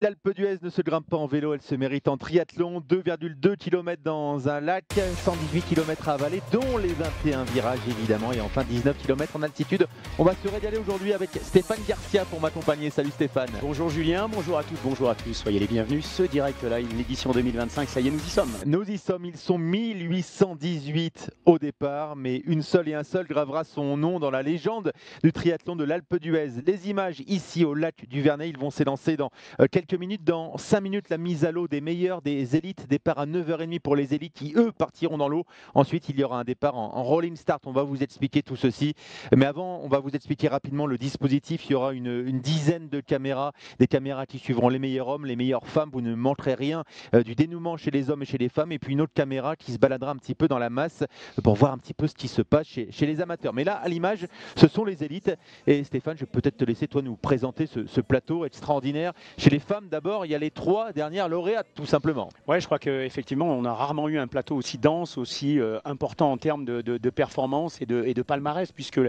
L'Alpe d'Huez ne se grimpe pas en vélo, elle se mérite en triathlon. 2,2 km dans un lac, 118 km à avaler, dont les 21 virages évidemment, et enfin 19 km en altitude. On va se régaler aujourd'hui avec Stéphane Garcia pour m'accompagner. Salut Stéphane. Bonjour Julien, bonjour à toutes, bonjour à tous. Soyez les bienvenus. Ce direct live, l'édition 2025, ça y est, nous y sommes. Nous y sommes, ils sont 1818 au départ, mais une seule et un seul gravera son nom dans la légende du triathlon de l'Alpe d'Huez. Les images ici au lac du Vernet, ils vont s'élancer dans quelques minutes. Dans 5 minutes, la mise à l'eau des meilleurs, des élites. Départ à 9h30 pour les élites qui, eux, partiront dans l'eau. Ensuite, il y aura un départ en rolling start. On va vous expliquer tout ceci. Mais avant, on va vous expliquer rapidement le dispositif. Il y aura une dizaine de caméras, des caméras qui suivront les meilleurs hommes, les meilleures femmes. Vous ne manquerez rien du dénouement chez les hommes et chez les femmes. Et puis une autre caméra qui se baladera un petit peu dans la masse pour voir un petit peu ce qui se passe chez les amateurs. Mais là, à l'image, ce sont les élites. Et Stéphane, je vais peut-être te laisser, toi, nous présenter ce plateau extraordinaire. Chez les femmes, d'abord, il y a les 3 dernières lauréates, tout simplement. Ouais, je crois qu'effectivement, on a rarement eu un plateau aussi dense, aussi important en termes de performance et de palmarès, puisque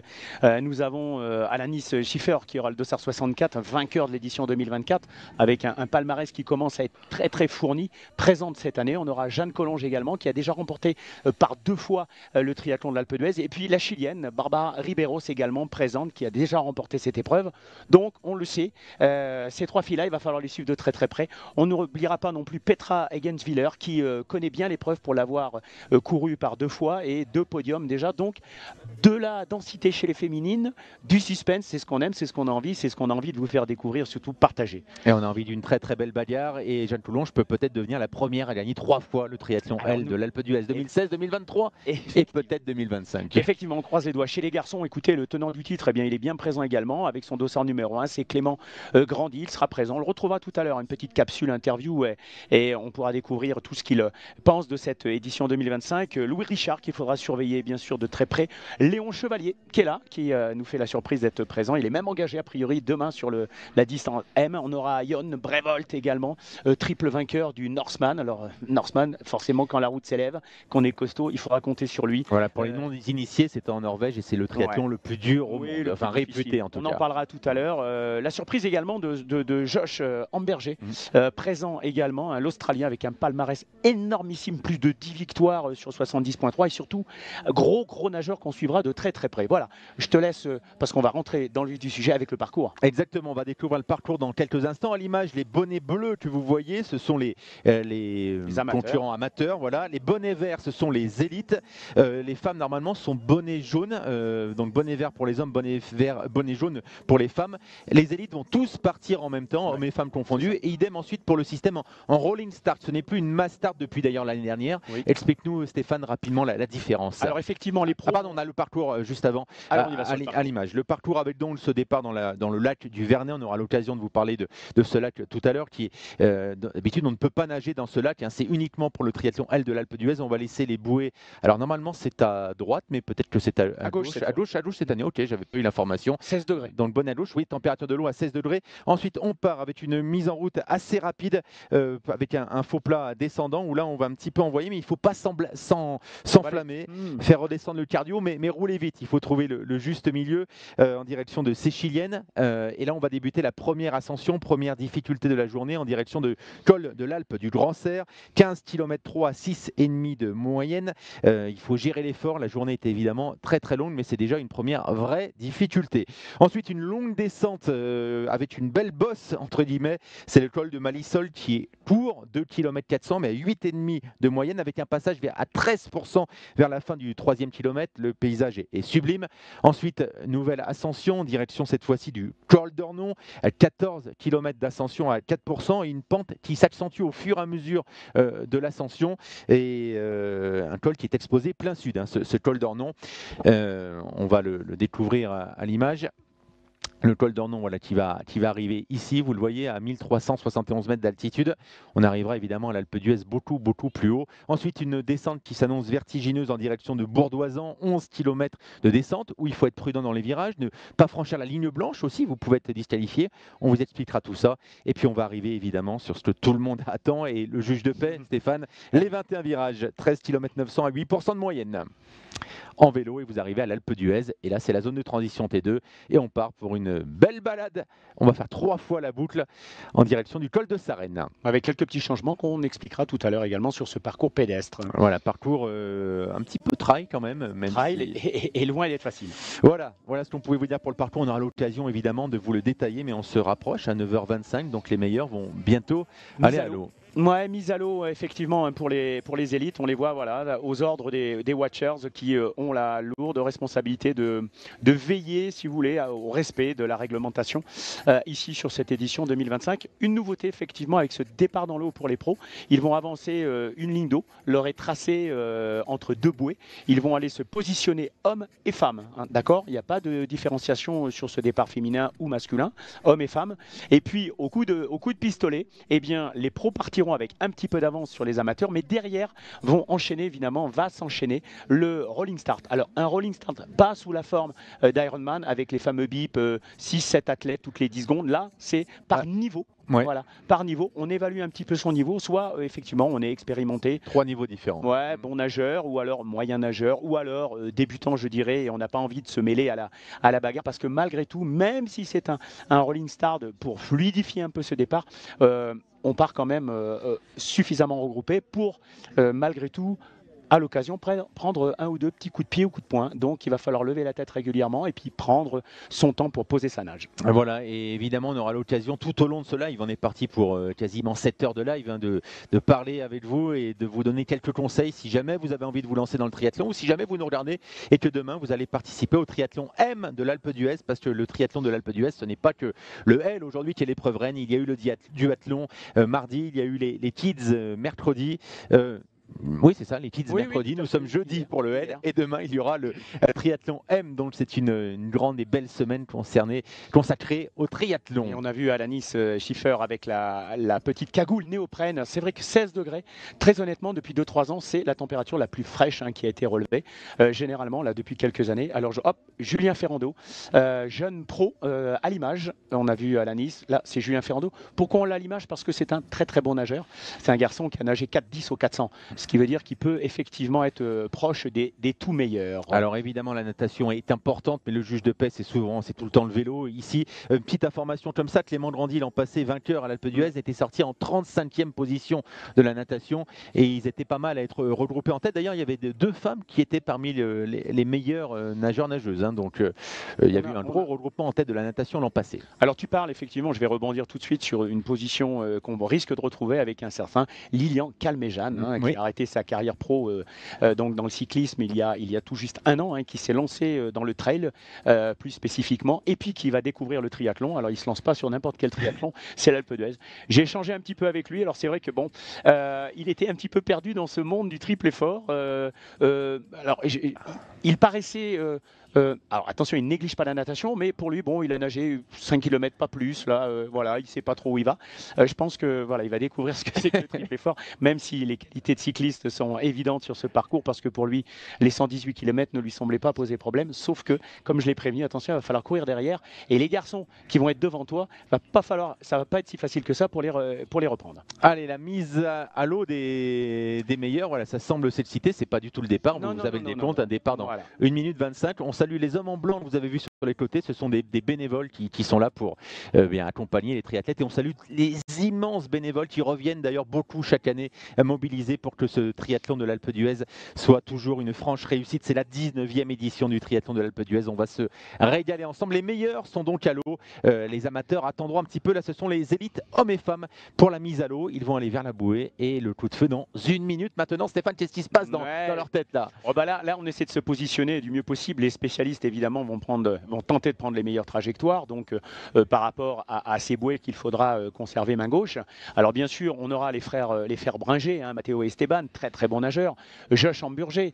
nous avons Alanis Schiffer qui aura le dossard 64, vainqueur de l'édition 2024, avec un palmarès qui commence à être très très fourni, présente cette année. On aura Jeanne Collonges également, qui a déjà remporté par 2 fois le triathlon de l'Alpe d'Huez, et puis la Chilienne, Barbara Riberos également présente, qui a déjà remporté cette épreuve. Donc, on le sait, ces 3 filles-là, il va falloir les suivre de très très près. On n'oubliera pas non plus Petra Egenswiller qui connaît bien l'épreuve pour l'avoir couru par 2 fois et 2 podiums déjà. Donc de la densité chez les féminines, du suspense, c'est ce qu'on aime, c'est ce qu'on a envie, c'est ce qu'on a envie de vous faire découvrir, surtout partager. Et on a envie d'une très très belle bagarre. Et Jeanne Collonges peut peut-être devenir la première à gagner 3 fois le triathlon de l'Alpe d'Huez 2016, 2023 et peut-être 2025. Effectivement, on croise les doigts. Chez les garçons, écoutez, le tenant du titre, eh bien, il est bien présent également avec son dossard numéro 1, c'est Clément Grandy. Il sera présent. On le retrouvera tout à l'heure, une petite capsule interview et on pourra découvrir tout ce qu'il pense de cette édition 2025. Louis Richard qu'il faudra surveiller bien sûr de très près. Léon Chevalier qui est là, qui nous fait la surprise d'être présent. Il est même engagé a priori demain sur la distance M. On aura Jon Brevolt également, triple vainqueur du Norseman. Alors Norseman, forcément quand la route s'élève, qu'on est costaud, il faudra compter sur lui. Voilà, pour les non-initiés, c'est en Norvège et c'est le triathlon le plus dur au monde, enfin réputé en tout cas. On en parlera tout à l'heure. La surprise également de Josh Amberger, présent également, l'Australien avec un palmarès énormissime, plus de 10 victoires sur 70,3 et surtout gros nageur qu'on suivra de très très près. Voilà, je te laisse parce qu'on va rentrer dans le vif du sujet avec le parcours. Exactement, on va découvrir le parcours dans quelques instants. À l'image, les bonnets bleus que vous voyez, ce sont les concurrents amateurs. Voilà. Les bonnets verts, ce sont les élites. Les femmes, normalement, sont bonnets jaunes. Donc bonnet vert pour les hommes, bonnet jaune pour les femmes. Les élites vont tous partir en même temps, hommes et femmes confondus. Et idem ensuite pour le système en rolling start. Ce n'est plus une mass start depuis d'ailleurs l'année dernière. Oui. Explique-nous, Stéphane, rapidement la différence. Alors effectivement, les pros... pardon, on a le parcours juste avant à l'image. Le parcours avec donc ce départ dans le lac du Vernet. On aura l'occasion de vous parler de ce lac tout à l'heure qui d'habitude on ne peut pas nager dans ce lac. Hein, c'est uniquement pour le triathlon L de l'Alpe d'Huez. On va laisser les bouées. Alors normalement c'est à droite, mais peut-être que c'est à gauche. À gauche cette année. Ok, j'avais pas eu l'information. 16 degrés. Donc bonne à gauche. Oui, température de l'eau à 16 degrés. Ensuite on part avec une mise en route assez rapide avec un faux plat descendant où là on va un petit peu envoyer, mais il ne faut pas s'enflammer, faire redescendre le cardio, mais rouler vite. Il faut trouver le juste milieu en direction de ces Chiliennes. Et là on va débuter la première ascension, première difficulté de la journée en direction de col de l'Alpe du Grand Serre, 15 km 3 à 6,5 de moyenne. Il faut gérer l'effort. La journée est évidemment très très longue, mais c'est déjà une première vraie difficulté. Ensuite, une longue descente avec une belle bosse, entre guillemets. C'est le col de Malissol qui est court, 2 km 400, mais à 8,5 de moyenne, avec un passage à 13% vers la fin du 3e kilomètre. Le paysage est sublime. Ensuite, nouvelle ascension, en direction cette fois-ci du col d'Ornon, 14 km d'ascension à 4%, et une pente qui s'accentue au fur et à mesure de l'ascension, et un col qui est exposé plein sud, hein, ce col d'Ornon. On va le découvrir à l'image. Le col d'Ornon, voilà, qui va arriver ici, vous le voyez, à 1371 mètres d'altitude. On arrivera évidemment à l'Alpe d'Huez beaucoup plus haut. Ensuite, une descente qui s'annonce vertigineuse en direction de Bourdoisan, 11 km de descente, où il faut être prudent dans les virages, ne pas franchir la ligne blanche aussi, vous pouvez être disqualifié. On vous expliquera tout ça. Et puis on va arriver évidemment sur ce que tout le monde attend, et le juge de paix, Stéphane, les 21 virages, 13 km 900 à 8% de moyenne. en vélo et vous arrivez à l'Alpe d'Huez. Et là, c'est la zone de transition T2 et on part pour une belle balade. On va faire 3 fois la boucle en direction du col de Sarenne. Avec quelques petits changements qu'on expliquera tout à l'heure également sur ce parcours pédestre. Voilà, parcours un petit peu trail quand même. Trail et loin d'être facile. Voilà ce qu'on pouvait vous dire pour le parcours. On aura l'occasion évidemment de vous le détailler, mais on se rapproche à 9h25, donc les meilleurs vont bientôt aller à l'eau. Ouais, mise à l'eau effectivement pour les élites, on les voit voilà aux ordres des watchers qui ont la lourde responsabilité de veiller, si vous voulez, au respect de la réglementation ici sur cette édition 2025. Une nouveauté effectivement avec ce départ dans l'eau pour les pros, ils vont avancer une ligne d'eau, leur est tracée entre 2 bouées. Ils vont aller se positionner hommes et femmes, hein, d'accord. Il n'y a pas de différenciation sur ce départ féminin ou masculin, hommes et femmes. Et puis au coup de pistolet, eh bien les pros partiront avec un petit peu d'avance sur les amateurs, mais derrière va s'enchaîner le rolling start. Alors un rolling start pas sous la forme d'Ironman avec les fameux bips 6-7 athlètes toutes les 10 secondes. Là c'est par niveau. Ouais. Voilà, par niveau, on évalue un petit peu son niveau, soit effectivement on est expérimenté. 3 niveaux différents. Ouais, bon nageur, ou alors moyen nageur, ou alors débutant, je dirais, et on n'a pas envie de se mêler à la bagarre, parce que malgré tout, même si c'est un rolling start pour fluidifier un peu ce départ, on part quand même suffisamment regroupé pour, malgré tout, à l'occasion, prendre un ou deux petits coups de pied ou coups de poing. Donc, il va falloir lever la tête régulièrement et puis prendre son temps pour poser sa nage. Voilà, et évidemment, on aura l'occasion tout au long de ce live, on est parti pour quasiment 7 heures de live, hein, de parler avec vous et de vous donner quelques conseils si jamais vous avez envie de vous lancer dans le triathlon ou si jamais vous nous regardez et que demain, vous allez participer au triathlon M de l'Alpe d'Huez, parce que le triathlon de l'Alpe d'Huez, ce n'est pas que le L aujourd'hui qui est l'épreuve reine. Il y a eu le duathlon mardi, il y a eu les kids mercredi. Oui, c'est ça, les kids mercredi. Nous sommes jeudi pour le L et demain il y aura le triathlon M. Donc c'est une grande et belle semaine consacrée au triathlon. Et on a vu Alanis Schiffer avec la petite cagoule néoprène. C'est vrai que 16 degrés, très honnêtement, depuis 2-3 ans, c'est la température la plus fraîche qui a été relevée. Généralement, là, depuis quelques années. Alors, Julien Ferrando, jeune pro à l'image. On a vu Alanis. Là, c'est Julien Ferrando. Pourquoi on l'a à l'image? Parce que c'est un très très bon nageur. C'est un garçon qui a nagé 4,10 au 400. Ce qui veut dire qu'il peut effectivement être proche des tout meilleurs. Alors évidemment, la natation est importante, mais le juge de paix, c'est tout le temps le vélo. Ici, petite information comme ça, Clément Grandi, l'an passé, vainqueur à l'Alpe d'Huez, était sorti en 35e position de la natation et ils étaient pas mal à être regroupés en tête. D'ailleurs, il y avait 2 femmes qui étaient parmi les meilleures nageurs-nageuses. Hein. Donc il y a eu un gros regroupement en tête de la natation l'an passé. Alors tu parles effectivement, je vais rebondir tout de suite sur une position qu'on risque de retrouver avec un certain Lilian Calmejane, qui a arrêté sa carrière pro donc dans le cyclisme il y a tout juste un an, qui s'est lancé dans le trail plus spécifiquement et puis qui va découvrir le triathlon. Alors il se lance pas sur n'importe quel triathlon, c'est l'Alpe d'Huez. J'ai échangé un petit peu avec lui. Alors c'est vrai que bon, il était un petit peu perdu dans ce monde du triple effort. Alors il paraissait alors attention, il ne néglige pas la natation, mais pour lui, bon, il a nagé 5 km, pas plus. Là, voilà, il ne sait pas trop où il va. Je pense que voilà, il va découvrir ce que c'est que le triple effort, même si les qualités de cycliste sont évidentes sur ce parcours, parce que pour lui, les 118 km ne lui semblaient pas poser problème. Sauf que, comme je l'ai prévenu, attention, il va falloir courir derrière. Et les garçons qui vont être devant toi, ça va pas être si facile que ça pour les reprendre. Allez, la mise à l'eau des meilleurs, voilà, ça semble s'exciter. C'est pas du tout le départ. Vous avez le décompte, un départ dans 1 minute 25. On salue les hommes en blanc que vous avez vu sur les côtés. Ce sont des bénévoles qui sont là pour accompagner les triathlètes. Et on salue les immenses bénévoles qui reviennent d'ailleurs beaucoup chaque année mobilisés pour que ce triathlon de l'Alpe d'Huez soit toujours une franche réussite. C'est la 19e édition du triathlon de l'Alpe d'Huez. On va se régaler ensemble. Les meilleurs sont donc à l'eau. Les amateurs attendront un petit peu. Là, ce sont les élites hommes et femmes pour la mise à l'eau. Ils vont aller vers la bouée et le coup de feu dans 1 minute. Maintenant, Stéphane, qu'est-ce qui se passe dans leur tête là? Là, on essaie de se positionner du mieux possible. Les spécialistes, évidemment, vont tenter de prendre les meilleures trajectoires, donc par rapport à ces bouées qu'il faudra conserver main gauche. Alors bien sûr, on aura les frères Bringer, Matteo Esteban, très très bon nageur, Josh Hamburger,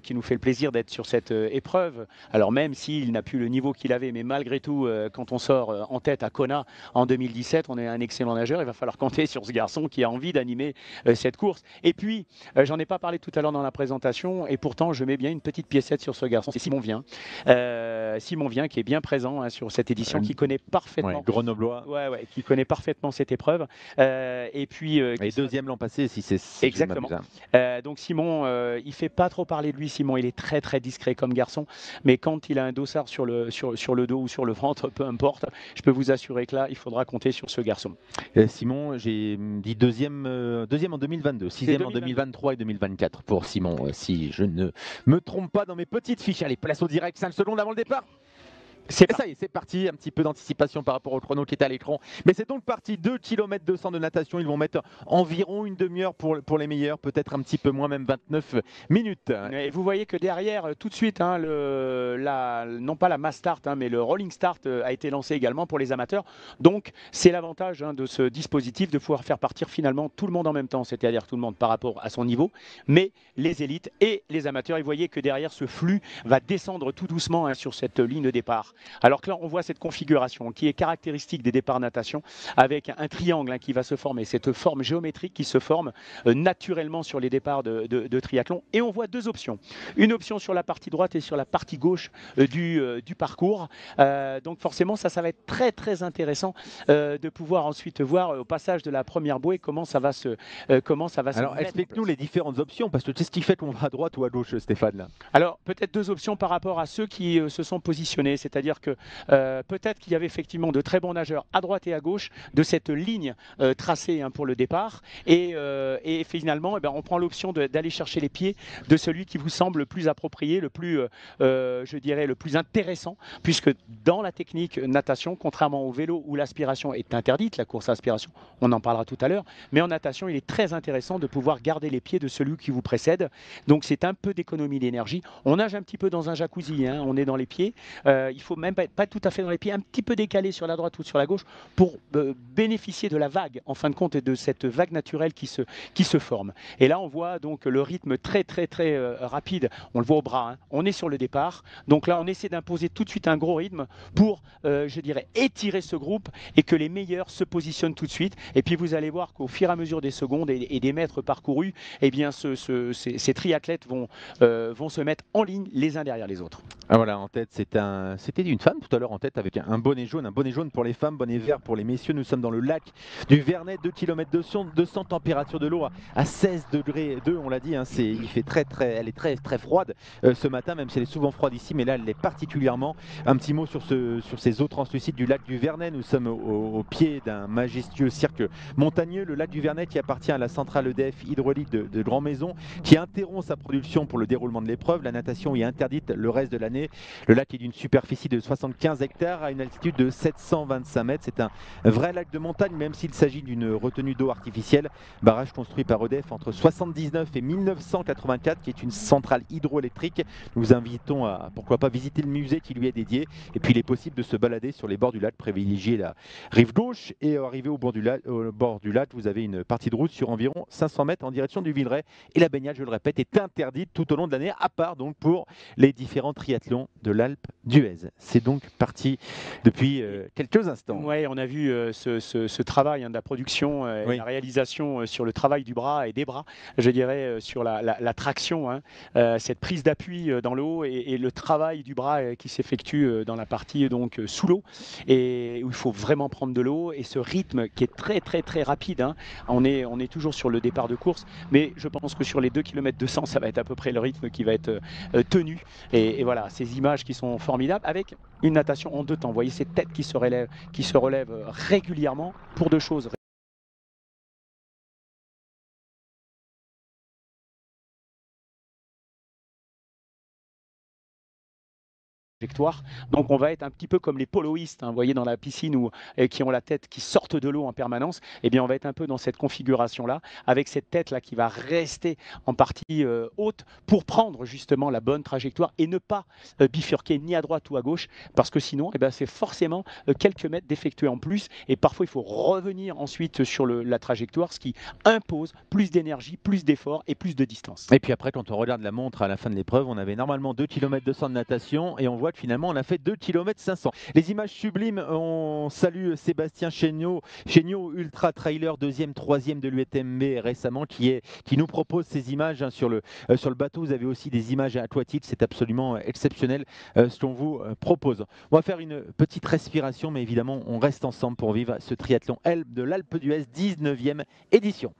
qui nous fait le plaisir d'être sur cette épreuve. Alors même s'il n'a plus le niveau qu'il avait, mais malgré tout, quand on sort en tête à Kona en 2017, on est un excellent nageur. Il va falloir compter sur ce garçon qui a envie d'animer cette course. Et puis, j'en ai pas parlé tout à l'heure dans la présentation, et pourtant je mets bien une petite piécette sur ce garçon. C'est Simon Vien, Simon Vien qui est bien présent hein, sur cette édition, qui connaît parfaitement. Grenoblois. Qui connaît parfaitement cette épreuve. Et puis. Et deuxième l'an passé, si c'est. Exactement. Donc Simon, il fait pas trop parler de lui. Simon, il est très très discret comme garçon, mais quand il a un dossard sur le dos ou sur le ventre, peu importe, je peux vous assurer que là, il faudra compter sur ce garçon. Simon, j'ai dit deuxième en 2022, sixième en 2023 et 2024 pour Simon, si je ne me trompe pas dans mes petites fiches. Allez, place au direct, 5 secondes avant le départ. Ça y est, c'est parti, un petit peu d'anticipation par rapport au chrono qui est à l'écran. Mais c'est donc parti, 2 km 200 de natation. Ils vont mettre environ une demi-heure pour les meilleurs, peut-être un petit peu moins, même 29 minutes. Et vous voyez que derrière, tout de suite, hein, non pas la mass start, hein, mais le rolling start a été lancé également pour les amateurs. Donc c'est l'avantage hein, de ce dispositif de pouvoir faire partir finalement tout le monde en même temps, c'est-à-dire tout le monde par rapport à son niveau, mais les élites et les amateurs. Et vous voyez que derrière, ce flux va descendre tout doucement hein, sur cette ligne de départ. Alors que là, on voit cette configuration qui est caractéristique des départs natation avec un triangle hein, qui va se former, cette forme géométrique qui se forme naturellement sur les départs de triathlon. Et on voit deux options. Une option sur la partie droite et sur la partie gauche du parcours. Donc forcément, ça va être très très intéressant de pouvoir ensuite voir au passage de la première bouée comment ça va se Alors explique-nous les différentes options, parce que qu'est-ce qui fait qu'on va à droite ou à gauche, Stéphane là? Alors peut-être deux options par rapport à ceux qui se sont positionnés, c'est-à-dire que peut-être qu'il y avait effectivement de très bons nageurs à droite et à gauche de cette ligne tracée hein, pour le départ et finalement on prend l'option d'aller chercher les pieds de celui qui vous semble le plus approprié, le plus je dirais le plus intéressant, puisque dans la technique natation, contrairement au vélo où l'aspiration est interdite, la course à aspiration, on en parlera tout à l'heure, mais en natation il est très intéressant de pouvoir garder les pieds de celui qui vous précède, donc c'est un peu d'économie d'énergie. On nage un petit peu dans un jacuzzi, hein, on est dans les pieds, il faut même pas tout à fait dans les pieds, un petit peu décalé sur la droite ou sur la gauche pour bénéficier de la vague, en fin de compte, et de cette vague naturelle qui se forme. Et là, on voit donc le rythme très, très, très rapide. On le voit au bras, hein. On est sur le départ. Donc là, on essaie d'imposer tout de suite un gros rythme pour, je dirais, étirer ce groupe et que les meilleurs se positionnent tout de suite. Et puis, vous allez voir qu'au fur et à mesure des secondes et des mètres parcourus, eh bien, ces triathlètes vont se mettre en ligne les uns derrière les autres. Ah voilà, en tête, c'était une femme tout à l'heure en tête avec un bonnet jaune pour les femmes, bonnet vert pour les messieurs. Nous sommes dans le lac du Vernet, 2 km 200, température de l'eau à 16 degrés 2, on l'a dit, hein, elle est très très froide ce matin, même si elle est souvent froide ici, mais là elle est particulièrement. Un petit mot sur ces eaux translucides du lac du Vernet. Nous sommes au pied d'un majestueux cirque montagneux, le lac du Vernet qui appartient à la centrale EDF hydraulique de Grand Maison, qui interrompt sa production pour le déroulement de l'épreuve. La natation y est interdite le reste de l'année. Le lac est d'une superficie de 75 hectares à une altitude de 725 mètres. C'est un vrai lac de montagne, même s'il s'agit d'une retenue d'eau artificielle. Barrage construit par EDF entre 1979 et 1984, qui est une centrale hydroélectrique. Nous vous invitons à, pourquoi pas, visiter le musée qui lui est dédié. Et puis il est possible de se balader sur les bords du lac, privilégier la rive gauche. Et arrivé au bord du lac, vous avez une partie de route sur environ 500 mètres en direction du Villeray. Et la baignade, je le répète, est interdite tout au long de l'année, à part donc pour les différents triathlons de l'Alpe d'Huez. C'est donc parti depuis quelques instants. Oui, on a vu ce travail hein, de la production et la réalisation sur le travail du bras et des bras, je dirais sur la traction, hein, cette prise d'appui dans l'eau et le travail du bras qui s'effectue dans la partie donc sous l'eau et où il faut vraiment prendre de l'eau et ce rythme qui est très très très rapide. Hein. On est toujours sur le départ de course, mais je pense que sur les 2 km 200, ça va être à peu près le rythme qui va être tenu. Et voilà, ces images qui sont formidables avec une natation en deux temps. Vous voyez ces têtes qui se relèvent régulièrement pour deux choses. Donc on va être un petit peu comme les poloistes, hein, vous voyez dans la piscine qui ont la tête qui sortent de l'eau en permanence. Eh bien on va être un peu dans cette configuration là, avec cette tête là qui va rester en partie haute pour prendre justement la bonne trajectoire et ne pas bifurquer ni à droite ou à gauche, parce que sinon eh bien, c'est forcément quelques mètres d'effectuer en plus et parfois il faut revenir ensuite sur la trajectoire, ce qui impose plus d'énergie, plus d'effort et plus de distance. Et puis après quand on regarde la montre à la fin de l'épreuve, on avait normalement 2 km 200 de natation et on voit boîte, finalement, on a fait 2 km 500. Les images sublimes, on salue Sébastien Chéniaud, Ultra Trailer, 2e, 3e de l'UTMB récemment, qui nous propose ces images hein, sur le bateau. Vous avez aussi des images à toit titre, c'est absolument exceptionnel ce qu'on vous propose. On va faire une petite respiration, mais évidemment, on reste ensemble pour vivre ce triathlon de l'Alpe d'Huez, 19e édition.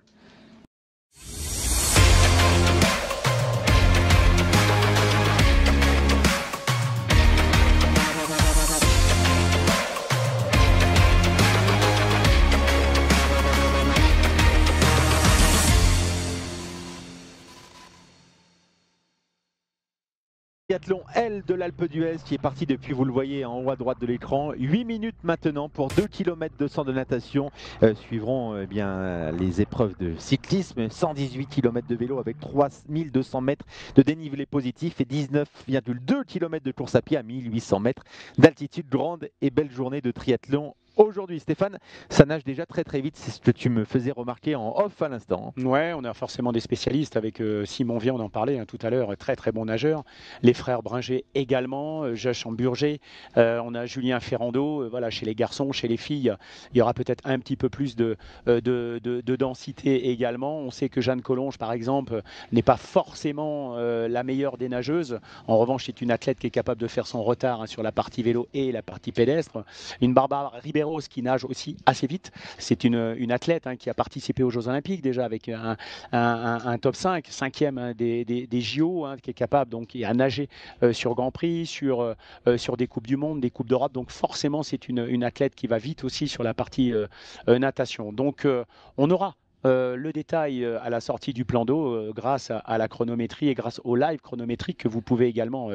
Triathlon L de l'Alpe d'Huez qui est parti depuis, vous le voyez en haut à droite de l'écran, 8 minutes maintenant pour 2 km 200 de natation. Suivront les épreuves de cyclisme, 118 km de vélo avec 3200 mètres de dénivelé positif et 19,2 km de course à pied à 1800 mètres d'altitude. Grande et belle journée de triathlon. Aujourd'hui, Stéphane, ça nage déjà très très vite, c'est ce que tu me faisais remarquer en off à l'instant. Ouais, on a forcément des spécialistes avec Simon Vien, on en parlait hein, tout à l'heure, très très bon nageur. Les frères Bringer également, Josh Amburger, on a Julien Ferrando, voilà, chez les garçons, chez les filles, il y aura peut-être un petit peu plus de densité également. On sait que Jeanne Collonges, par exemple, n'est pas forcément la meilleure des nageuses. En revanche, c'est une athlète qui est capable de faire son retard hein, sur la partie vélo et la partie pédestre. Une Barbara Ribeiro qui nage aussi assez vite. C'est une athlète hein, qui a participé aux Jeux Olympiques déjà avec un top 5, 5e hein, des JO, hein, qui est capable donc à nager sur Grand Prix, sur des Coupes du Monde, des Coupes d'Europe. Donc forcément, c'est une athlète qui va vite aussi sur la partie natation. Donc on aura le détail à la sortie du plan d'eau grâce à la chronométrie et grâce au live chronométrique que vous pouvez également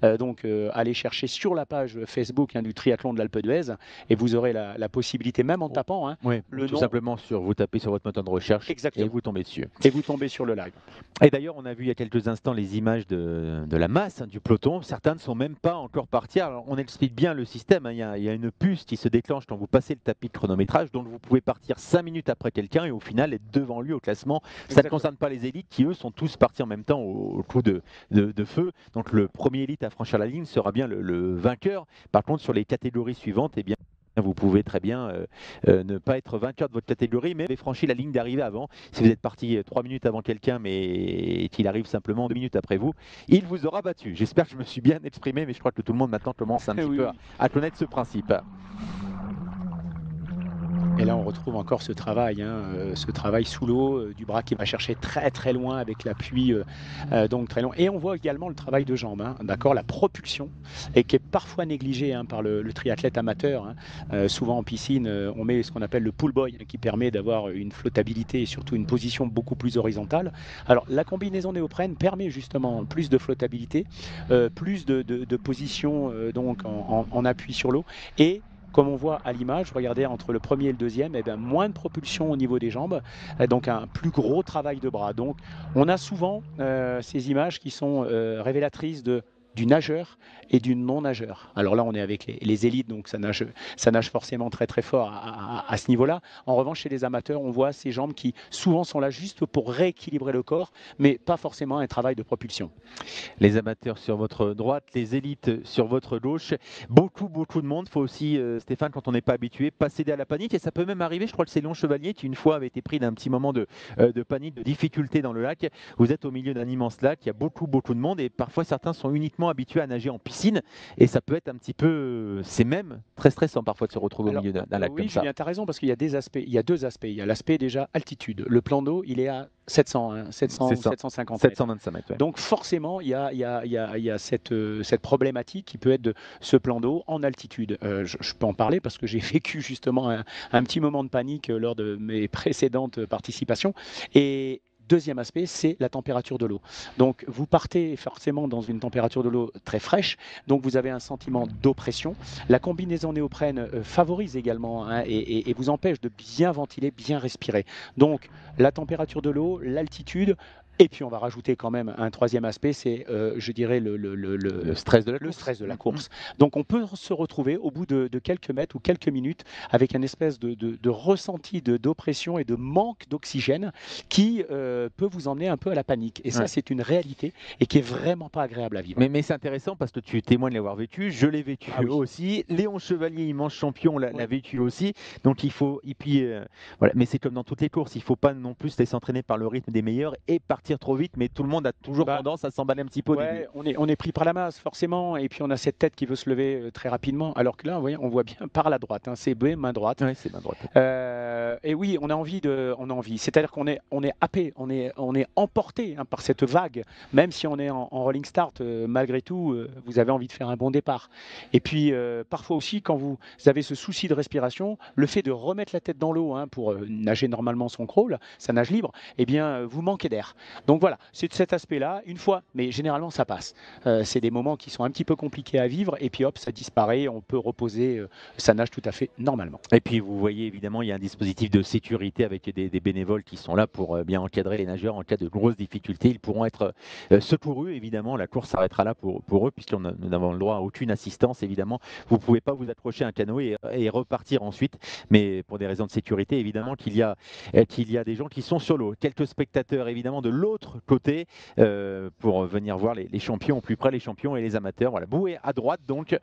aller chercher sur la page Facebook hein, du triathlon de l'Alpe d'Huez et vous aurez la possibilité même en tapant hein, oui, le tout nom. Simplement vous tapez sur votre moteur de recherche. Exactement. Et vous tombez dessus. Et vous tombez sur le live. Et d'ailleurs on a vu il y a quelques instants les images de la masse hein, du peloton. Certains ne sont même pas encore partis. Alors, on explique bien le système hein. Il y a une puce qui se déclenche quand vous passez le tapis de chronométrage, donc vous pouvez partir 5 minutes après quelqu'un et au final être devant lui au classement. Ça ne concerne pas les élites qui eux sont tous partis en même temps au coup de feu. Donc le premier élite à franchir la ligne sera bien le vainqueur. Par contre sur les catégories suivantes, eh bien vous pouvez très bien ne pas être vainqueur de votre catégorie, mais vous avez franchi la ligne d'arrivée avant. Si vous êtes parti 3 minutes avant quelqu'un, mais qu'il arrive simplement 2 minutes après vous, il vous aura battu. J'espère que je me suis bien exprimé, mais je crois que tout le monde maintenant commence un petit peu à connaître ce principe. Et là, on retrouve encore ce travail sous l'eau, du bras qui va chercher très très loin avec l'appui donc très long. Et on voit également le travail de jambes, hein, d'accord, la propulsion, et qui est parfois négligée hein, par le triathlète amateur. Hein. Souvent en piscine, on met ce qu'on appelle le pull boy, hein, qui permet d'avoir une flottabilité et surtout une position beaucoup plus horizontale. Alors la combinaison néoprène permet justement plus de flottabilité, plus de position donc en appui sur l'eau et comme on voit à l'image, regardez entre le premier et le deuxième, eh bien, moins de propulsion au niveau des jambes, donc un plus gros travail de bras. Donc on a souvent ces images qui sont révélatrices du nageur et du non-nageur. Alors là, on est avec les élites, donc ça nage forcément très très fort à ce niveau-là. En revanche, chez les amateurs, on voit ces jambes qui souvent sont là juste pour rééquilibrer le corps, mais pas forcément un travail de propulsion. Les amateurs sur votre droite, les élites sur votre gauche. Beaucoup de monde. Il faut aussi, Stéphane, quand on n'est pas habitué, pas céder à la panique. Et ça peut même arriver, je crois que c'est Léon Chevalier qui une fois avait été pris d'un petit moment de panique, de difficulté dans le lac. Vous êtes au milieu d'un immense lac, il y a beaucoup de monde et parfois certains sont uniquement habitués à nager en piscine et ça peut être un petit peu, c'est même très stressant parfois de se retrouver au milieu d'un lac comme ça. Oui, Julien, tu as raison parce qu'il y a deux aspects. Il y a l'aspect déjà altitude. Le plan d'eau, il est à 750 725 mètres. Ouais. Donc forcément, il y a cette problématique qui peut être de ce plan d'eau en altitude. Je peux en parler parce que j'ai vécu justement un petit moment de panique lors de mes précédentes participations. Et deuxième aspect, c'est la température de l'eau. Donc, vous partez forcément dans une température de l'eau très fraîche, donc vous avez un sentiment d'oppression. La combinaison néoprène favorise également hein, et vous empêche de bien ventiler, bien respirer. Donc, la température de l'eau, l'altitude, Et puis on va rajouter quand même un troisième aspect, c'est je dirais le stress de la course. Stress de la course. Donc on peut se retrouver au bout de quelques mètres ou quelques minutes avec un espèce de ressenti d'oppression et de manque d'oxygène qui peut vous emmener un peu à la panique. Et ça, c'est une réalité et qui est vraiment pas agréable à vivre. Mais c'est intéressant parce que tu témoignes l'avoir vécu, je l'ai vécu aussi. Léon Chevalier, immense champion, l'a vécu aussi. Donc il faut, et puis voilà. Mais c'est comme dans toutes les courses, il faut pas non plus se laisser entraîner par le rythme des meilleurs et partir trop vite. Mais tout le monde a toujours tendance à s'emballer un petit peu au début. On est pris par la masse forcément, et puis on a cette tête qui veut se lever très rapidement. Alors que là, vous voyez, on voit bien par la droite, hein, c'est main droite. Ouais, c'est main droite. Et oui, on a envie. C'est-à-dire qu'on est happé, on est emporté par cette vague. Même si on est en rolling start, malgré tout, vous avez envie de faire un bon départ. Et puis parfois aussi, quand vous avez ce souci de respiration, le fait de remettre la tête dans l'eau pour nager normalement son crawl, sa nage libre, eh bien, vous manquez d'air. Donc voilà, c'est de cet aspect-là, une fois, mais généralement ça passe. C'est des moments qui sont un petit peu compliqués à vivre, et puis hop, ça disparaît, on peut reposer sa nage tout à fait normalement. Et puis vous voyez évidemment, il y a un dispositif de sécurité avec des bénévoles qui sont là pour bien encadrer les nageurs en cas de grosses difficultés. Ils pourront être secourus, évidemment, la course s'arrêtera là pour eux, puisque nous n'avons le droit à aucune assistance, évidemment. Vous ne pouvez pas vous accrocher à un canoë et repartir ensuite, mais pour des raisons de sécurité, évidemment, qu'il y a des gens qui sont sur l'eau. Quelques spectateurs, évidemment, de l'autre côté, pour venir voir les champions au plus près, les champions et les amateurs. Voilà, bouée à droite, donc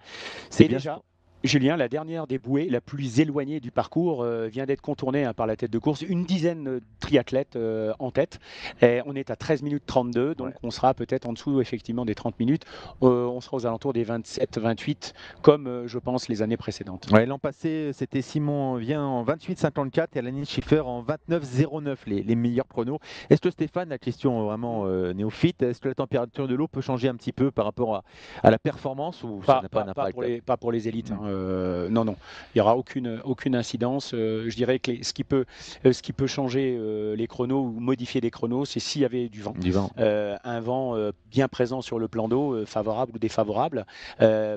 c'est bien. Déjà, Julien, la dernière des bouées, la plus éloignée du parcours, vient d'être contournée par la tête de course. Une dizaine de triathlètes en tête. Et on est à 13 minutes 32, donc on sera peut-être en dessous effectivement des 30 minutes. On sera aux alentours des 27-28, comme je pense les années précédentes. Ouais, l'an passé, c'était Simon Vien en 28,54 et Alanis Schiffer en 29,09, les meilleurs pronos. Est-ce que Stéphane, la question vraiment néophyte, est-ce que la température de l'eau peut changer un petit peu par rapport à la performance ou ça n'a pas d'impact? Pas pour les élites. Non, il n'y aura aucune incidence. Je dirais que ce qui peut changer les chronos ou modifier les chronos, c'est s'il y avait du vent. Un vent bien présent sur le plan d'eau, favorable ou défavorable,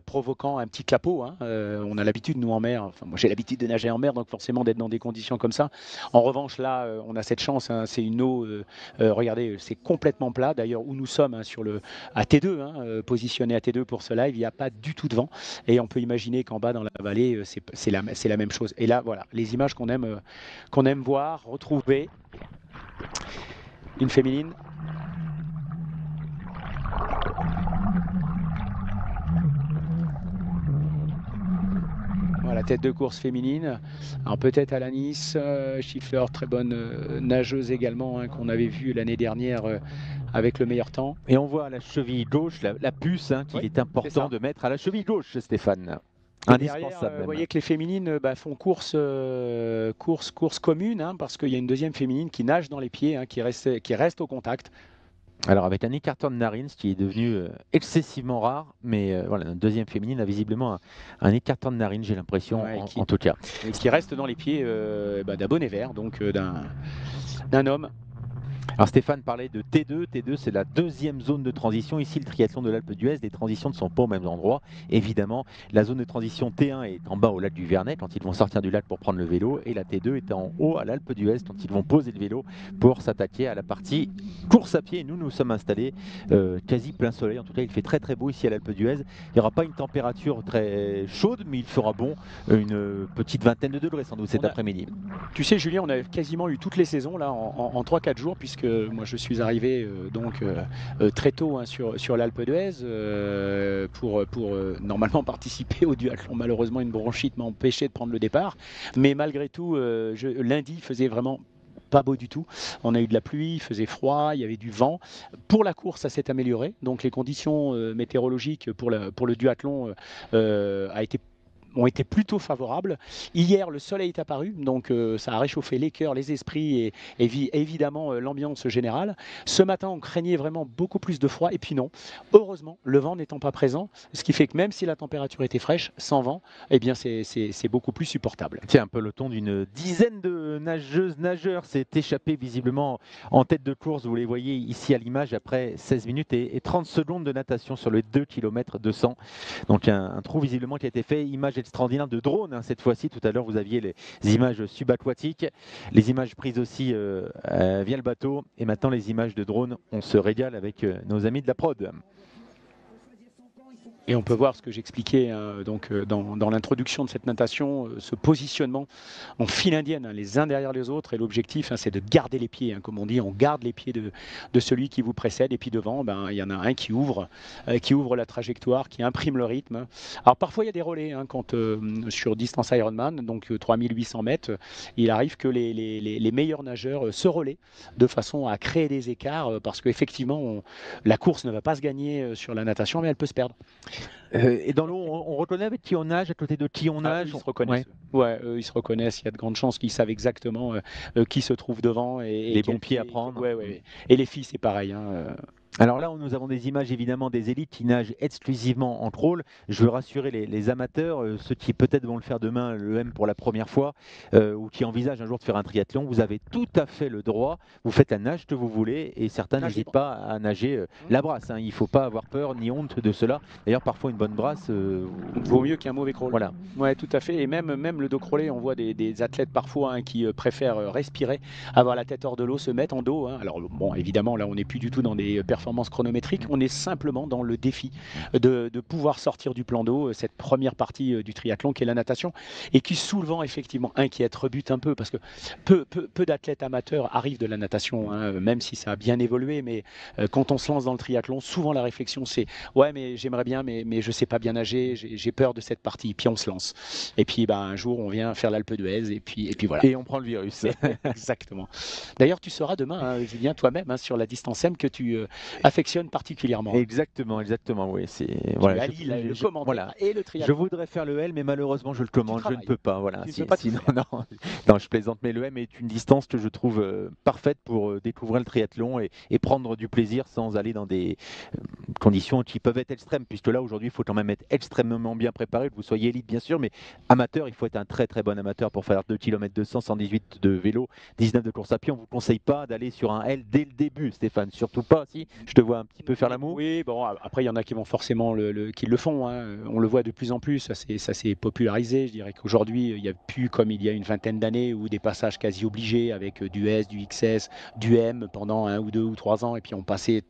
provoquant un petit clapot. On a l'habitude, nous en mer, moi j'ai l'habitude de nager en mer, donc forcément d'être dans des conditions comme ça. En revanche, là, on a cette chance, c'est une eau, regardez, c'est complètement plat. D'ailleurs, où nous sommes à T2, positionné à T2 pour ce live, il n'y a pas du tout de vent. Et on peut imaginer qu'en bas, dans la vallée, c'est la même chose. Et là, voilà, les images qu'on aime voir, retrouver. Une féminine. Voilà, tête de course féminine. Alors peut-être Alanis Schiffer, très bonne nageuse également, qu'on avait vue l'année dernière avec le meilleur temps. Et on voit à la cheville gauche la puce qu'il est important de mettre à la cheville gauche, Stéphane. Indispensable. Vous voyez que les féminines font course commune, parce qu'il y a une deuxième féminine qui nage dans les pieds, qui reste au contact. Alors avec un écarteur de narine, ce qui est devenu excessivement rare, mais voilà, notre deuxième féminine a visiblement un écarteur de narine, j'ai l'impression, en tout cas. Et qui reste dans les pieds d'un bonnet vert, donc d'un homme. Alors Stéphane parlait de T2. T2, c'est la deuxième zone de transition. Ici, le triathlon de l'Alpe d'Huez, les transitions ne sont pas au même endroit. Évidemment, la zone de transition T1 est en bas au lac du Vernet, quand ils vont sortir du lac pour prendre le vélo. Et la T2 est en haut à l'Alpe d'Huez, quand ils vont poser le vélo pour s'attaquer à la partie course à pied. Et nous sommes installés quasi plein soleil. En tout cas, il fait très très beau ici à l'Alpe d'Huez. Il n'y aura pas une température très chaude, mais il fera bon, une petite vingtaine de degrés sans doute cet après-midi. Tu sais, Julien, on a quasiment eu toutes les saisons là en 3-4 jours, puisque moi je suis arrivé très tôt sur l'Alpe d'Huez pour normalement participer au duathlon. Malheureusement, une bronchite m'a empêché de prendre le départ, mais malgré tout, lundi faisait vraiment pas beau du tout. On a eu de la pluie, il faisait froid, il y avait du vent. Pour la course, ça s'est amélioré. Donc les conditions météorologiques pour le duathlon ont été plutôt favorables. Hier, le soleil est apparu, donc ça a réchauffé les cœurs, les esprits et évidemment l'ambiance générale. Ce matin, on craignait vraiment beaucoup plus de froid, et puis non. Heureusement, le vent n'étant pas présent, ce qui fait que même si la température était fraîche, sans vent, eh bien c'est beaucoup plus supportable. Tiens, un peloton d'une dizaine de nageurs s'est échappé visiblement en tête de course. Vous les voyez ici à l'image après 16 minutes et 30 secondes de natation sur les 2 km 200. Donc un trou visiblement qui a été fait. Image extraordinaires de drone, hein, cette fois-ci. Tout à l'heure, vous aviez les images subaquatiques, les images prises aussi via le bateau. Et maintenant, les images de drone. On se régale avec nos amis de la prod. Et on peut voir ce que j'expliquais dans l'introduction de cette natation, ce positionnement en file indienne, hein, les uns derrière les autres. Et l'objectif, hein, c'est de garder les pieds. Hein, comme on dit, on garde les pieds de celui qui vous précède. Et puis devant, il y en a un qui ouvre la trajectoire, qui imprime le rythme. Hein. Alors parfois, il y a des relais hein, sur distance Ironman, donc 3800 mètres. Il arrive que les meilleurs nageurs se relaient de façon à créer des écarts parce qu'effectivement, la course ne va pas se gagner sur la natation, mais elle peut se perdre. Et dans l'eau, on reconnaît avec qui on nage, à côté de qui on nage. Ils se reconnaissent. Ouais, ils se reconnaissent. Il y a de grandes chances qu'ils savent exactement qui se trouve devant et les bons pieds à prendre. Ouais. Et les filles, c'est pareil. Hein. Alors là, nous avons des images évidemment des élites qui nagent exclusivement en crawl. Je veux rassurer les amateurs, ceux qui peut-être vont le faire demain, le M pour la première fois, ou qui envisagent un jour de faire un triathlon. Vous avez tout à fait le droit. Vous faites la nage que vous voulez et certains n'hésitent pas à nager la brasse. Hein. Il ne faut pas avoir peur ni honte de cela. D'ailleurs, parfois une bonne brasse vaut mieux qu'un mauvais crawl. Voilà. Ouais, tout à fait. Et même le dos crawlé, on voit des athlètes parfois hein, qui préfèrent respirer, avoir la tête hors de l'eau, se mettre en dos. Hein. Alors bon, évidemment, là, on n'est plus du tout dans des performances chronométriques. On est simplement dans le défi de pouvoir sortir du plan d'eau, cette première partie du triathlon qui est la natation, et qui souvent effectivement inquiète, rebute un peu, parce que peu d'athlètes amateurs arrivent de la natation, hein, même si ça a bien évolué, mais quand on se lance dans le triathlon, souvent la réflexion c'est « ouais mais j'aimerais bien, mais je sais pas bien nager, j'ai peur de cette partie », puis on se lance. Et puis un jour on vient faire l'Alpe d'Huez, et puis voilà. Et on prend le virus. Exactement. D'ailleurs tu sauras demain, hein, Julien, toi-même, hein, sur la distance M que tu affectionnes particulièrement. Exactement, oui. Voilà, le commentaire voilà. Et le triathlon. Je voudrais faire le L, mais malheureusement je le commande, je ne peux pas. Voilà. Sinon, non, je plaisante, mais le M est une distance que je trouve parfaite pour découvrir le triathlon et prendre du plaisir sans aller dans des conditions qui peuvent être extrêmes, puisque là aujourd'hui il faut quand même être extrêmement bien préparé, que vous soyez élite bien sûr, mais amateur, il faut être un très très bon amateur pour faire 2 km 200, 118 de vélo, 19 de course à pied. On ne vous conseille pas d'aller sur un L dès le début, Stéphane, surtout pas. Si je te vois un petit peu faire l'amour. Oui, bon, après il y en a qui vont forcément qui le font, hein. On le voit de plus en plus, ça s'est popularisé. Je dirais qu'aujourd'hui il n'y a plus comme il y a une vingtaine d'années où des passages quasi obligés avec du S, du XS, du M pendant 1 ou 2 ou 3 ans et puis on passait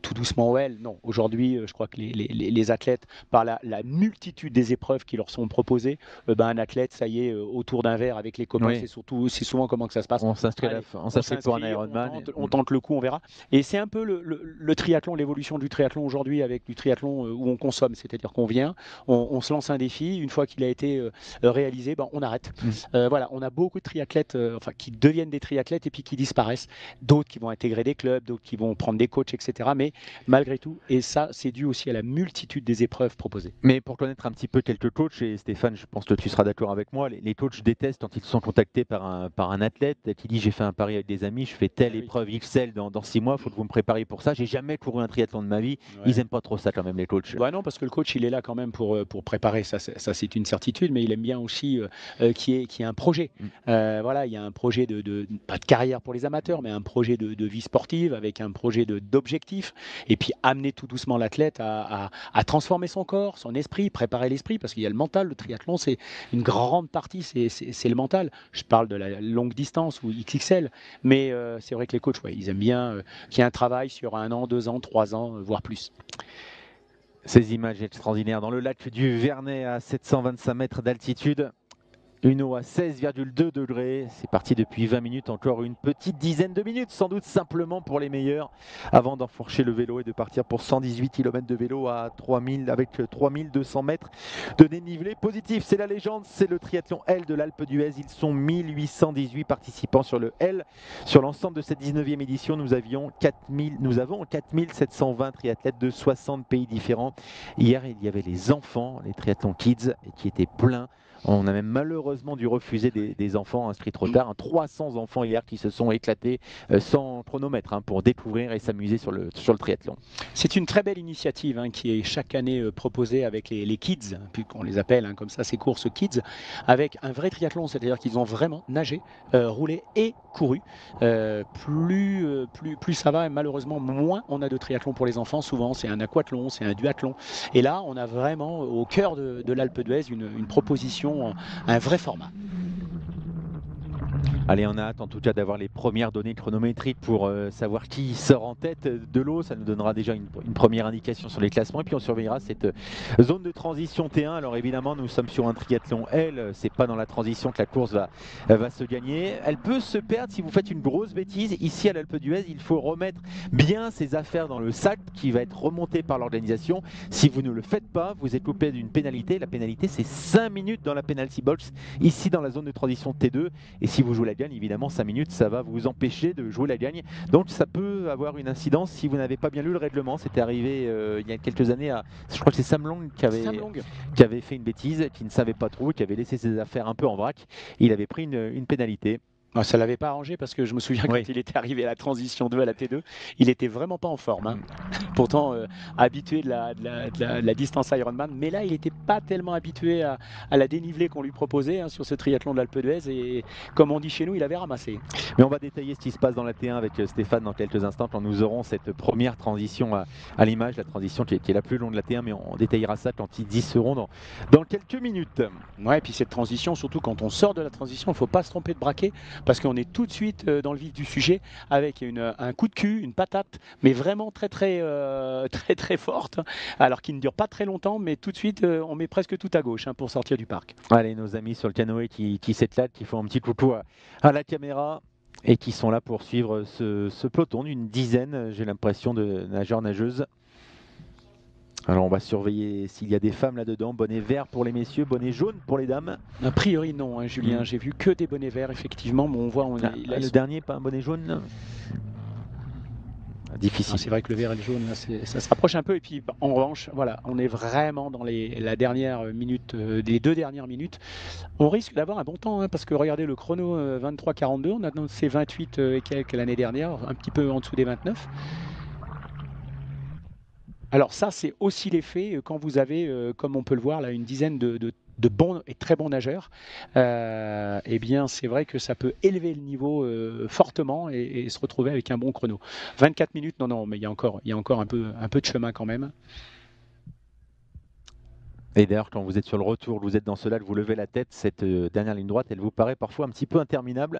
tout doucement au L. Non, aujourd'hui je crois que les athlètes, par la multitude des épreuves qui leur sont proposées, un athlète, ça y est, autour d'un verre avec les copains, oui. C'est souvent comment que ça se passe. On s'inscrit pour un Ironman. On tente le coup, on verra. Et c'est un peu le triathlon, l'évolution du triathlon aujourd'hui avec du triathlon où on consomme, c'est-à-dire qu'on vient, on se lance un défi, une fois qu'il a été réalisé, on arrête. Voilà, on a beaucoup de triathlètes qui deviennent des triathlètes et puis qui disparaissent, d'autres qui vont intégrer des clubs, d'autres qui vont prendre des coachs, etc. Mais malgré tout, et ça c'est dû aussi à la multitude des épreuves proposées. Mais pour connaître un petit peu quelques coachs, et Stéphane, je pense que tu seras d'accord avec moi, les coachs détestent quand ils sont contactés par un athlète qui dit j'ai fait un pari avec des amis, je fais telle épreuve XL dans 6 mois, il faut que vous me prépariez pour ça. J'ai jamais couru un triathlon de ma vie. Ils n'aiment pas trop ça quand même, les coachs. Non, parce que le coach il est là quand même pour préparer, ça c'est une certitude, mais il aime bien aussi qu'il y ait un projet. Voilà, il y a un projet pas de carrière pour les amateurs, mais un projet de vie sportive avec un projet d'objectif, et puis amener tout doucement l'athlète à transformer son corps, son esprit, préparer l'esprit, parce qu'il y a le mental. Le triathlon, c'est une grande partie, c'est le mental. Je parle de la longue distance ou XXL, mais c'est vrai que les coachs, ils aiment bien qu'il y ait un travail sur 1 an, 2 ans, 3 ans, voire plus. Ces images extraordinaires dans le lac du Vernet à 725 mètres d'altitude. Une eau à 16,2 degrés, c'est parti depuis 20 minutes, encore une petite dizaine de minutes, sans doute simplement pour les meilleurs, avant d'enfourcher le vélo et de partir pour 118 km de vélo à 3000, avec 3200 mètres de dénivelé positif. C'est la légende, c'est le triathlon L de l'Alpe d'Huez. Ils sont 1818 participants sur le L. Sur l'ensemble de cette 19e édition, nous avons 4720 triathlètes de 60 pays différents. Hier, il y avait les enfants, les triathlons kids, qui étaient pleins. On a même malheureusement malheureusement dû refuser des enfants inscrits trop tard. 300 enfants hier qui se sont éclatés sans chronomètre pour découvrir et s'amuser sur le triathlon. C'est une très belle initiative qui est chaque année proposée avec les kids, puisqu'on les appelle comme ça, ces courses kids, avec un vrai triathlon, c'est-à-dire qu'ils ont vraiment nagé, roulé et couru. Plus ça va, et malheureusement, moins on a de triathlon pour les enfants. Souvent, c'est un aquathlon, c'est un duathlon. Et là, on a vraiment au cœur de l'Alpe d'Huez une proposition, un vrai format. Allez, on a hâte en tout cas d'avoir les premières données chronométriques pour savoir qui sort en tête de l'eau. Ça nous donnera déjà une première indication sur les classements. Et puis on surveillera cette zone de transition T1. Alors évidemment, nous sommes sur un triathlon L. C'est pas dans la transition que la course va se gagner. Elle peut se perdre si vous faites une grosse bêtise. Ici à l'Alpe d'Huez, il faut remettre bien ses affaires dans le sac qui va être remonté par l'organisation. Si vous ne le faites pas, vous êtes coupé d'une pénalité. La pénalité, c'est 5 minutes dans la penalty box, ici dans la zone de transition T2. Et si vous jouez la gagne, évidemment 5 minutes ça va vous empêcher de jouer la gagne, donc ça peut avoir une incidence si vous n'avez pas bien lu le règlement. C'était arrivé il y a quelques années je crois que c'est Sam Long qui avait fait une bêtise, qui ne savait pas trop, qui avait laissé ses affaires un peu en vrac. Il avait pris une pénalité. Ça ne l'avait pas arrangé parce que je me souviens quand il était arrivé à la transition 2 à la T2, il n'était vraiment pas en forme. Pourtant habitué de la distance Ironman, mais là il n'était pas tellement habitué à la dénivelée qu'on lui proposait sur ce triathlon de l'Alpe d'Huez, et comme on dit chez nous, il avait ramassé. Mais on va détailler ce qui se passe dans la T1 avec Stéphane dans quelques instants quand nous aurons cette première transition à l'image, la transition qui est la plus longue de la T1, mais on détaillera ça quand ils y seront dans quelques minutes. Ouais, et puis cette transition, surtout quand on sort de la transition, il ne faut pas se tromper de braquet, parce qu'on est tout de suite dans le vif du sujet avec un coup de cul, une patate, mais vraiment très forte, alors qui ne dure pas très longtemps, mais tout de suite on met presque tout à gauche pour sortir du parc. Allez, nos amis sur le canoë qui s'éclatent, qui font un petit coucou à la caméra et qui sont là pour suivre ce peloton d'une dizaine, j'ai l'impression, de nageurs-nageuses. Alors on va surveiller s'il y a des femmes là-dedans. Bonnet vert pour les messieurs, bonnet jaune pour les dames. A priori non, Julien. J'ai vu que des bonnets verts effectivement, mais on voit le dernier, pas un bonnet jaune. Difficile. C'est vrai que le vert et le jaune, là, ça se rapproche un peu. Et puis en revanche, voilà, on est vraiment dans la dernière minute, les 2 dernières minutes. On risque d'avoir un bon temps, parce que regardez le chrono 23-42, on a annoncé 28 et quelques l'année dernière, un petit peu en dessous des 29. Alors ça, c'est aussi l'effet quand vous avez, comme on peut le voir là, une dizaine de bons et très bons nageurs. Eh bien, c'est vrai que ça peut élever le niveau fortement et se retrouver avec un bon chrono. 24 minutes, non, mais il y a encore un peu de chemin quand même. Et d'ailleurs, quand vous êtes sur le retour, vous êtes dans ce lac, vous levez la tête, cette dernière ligne droite, elle vous paraît parfois un petit peu interminable.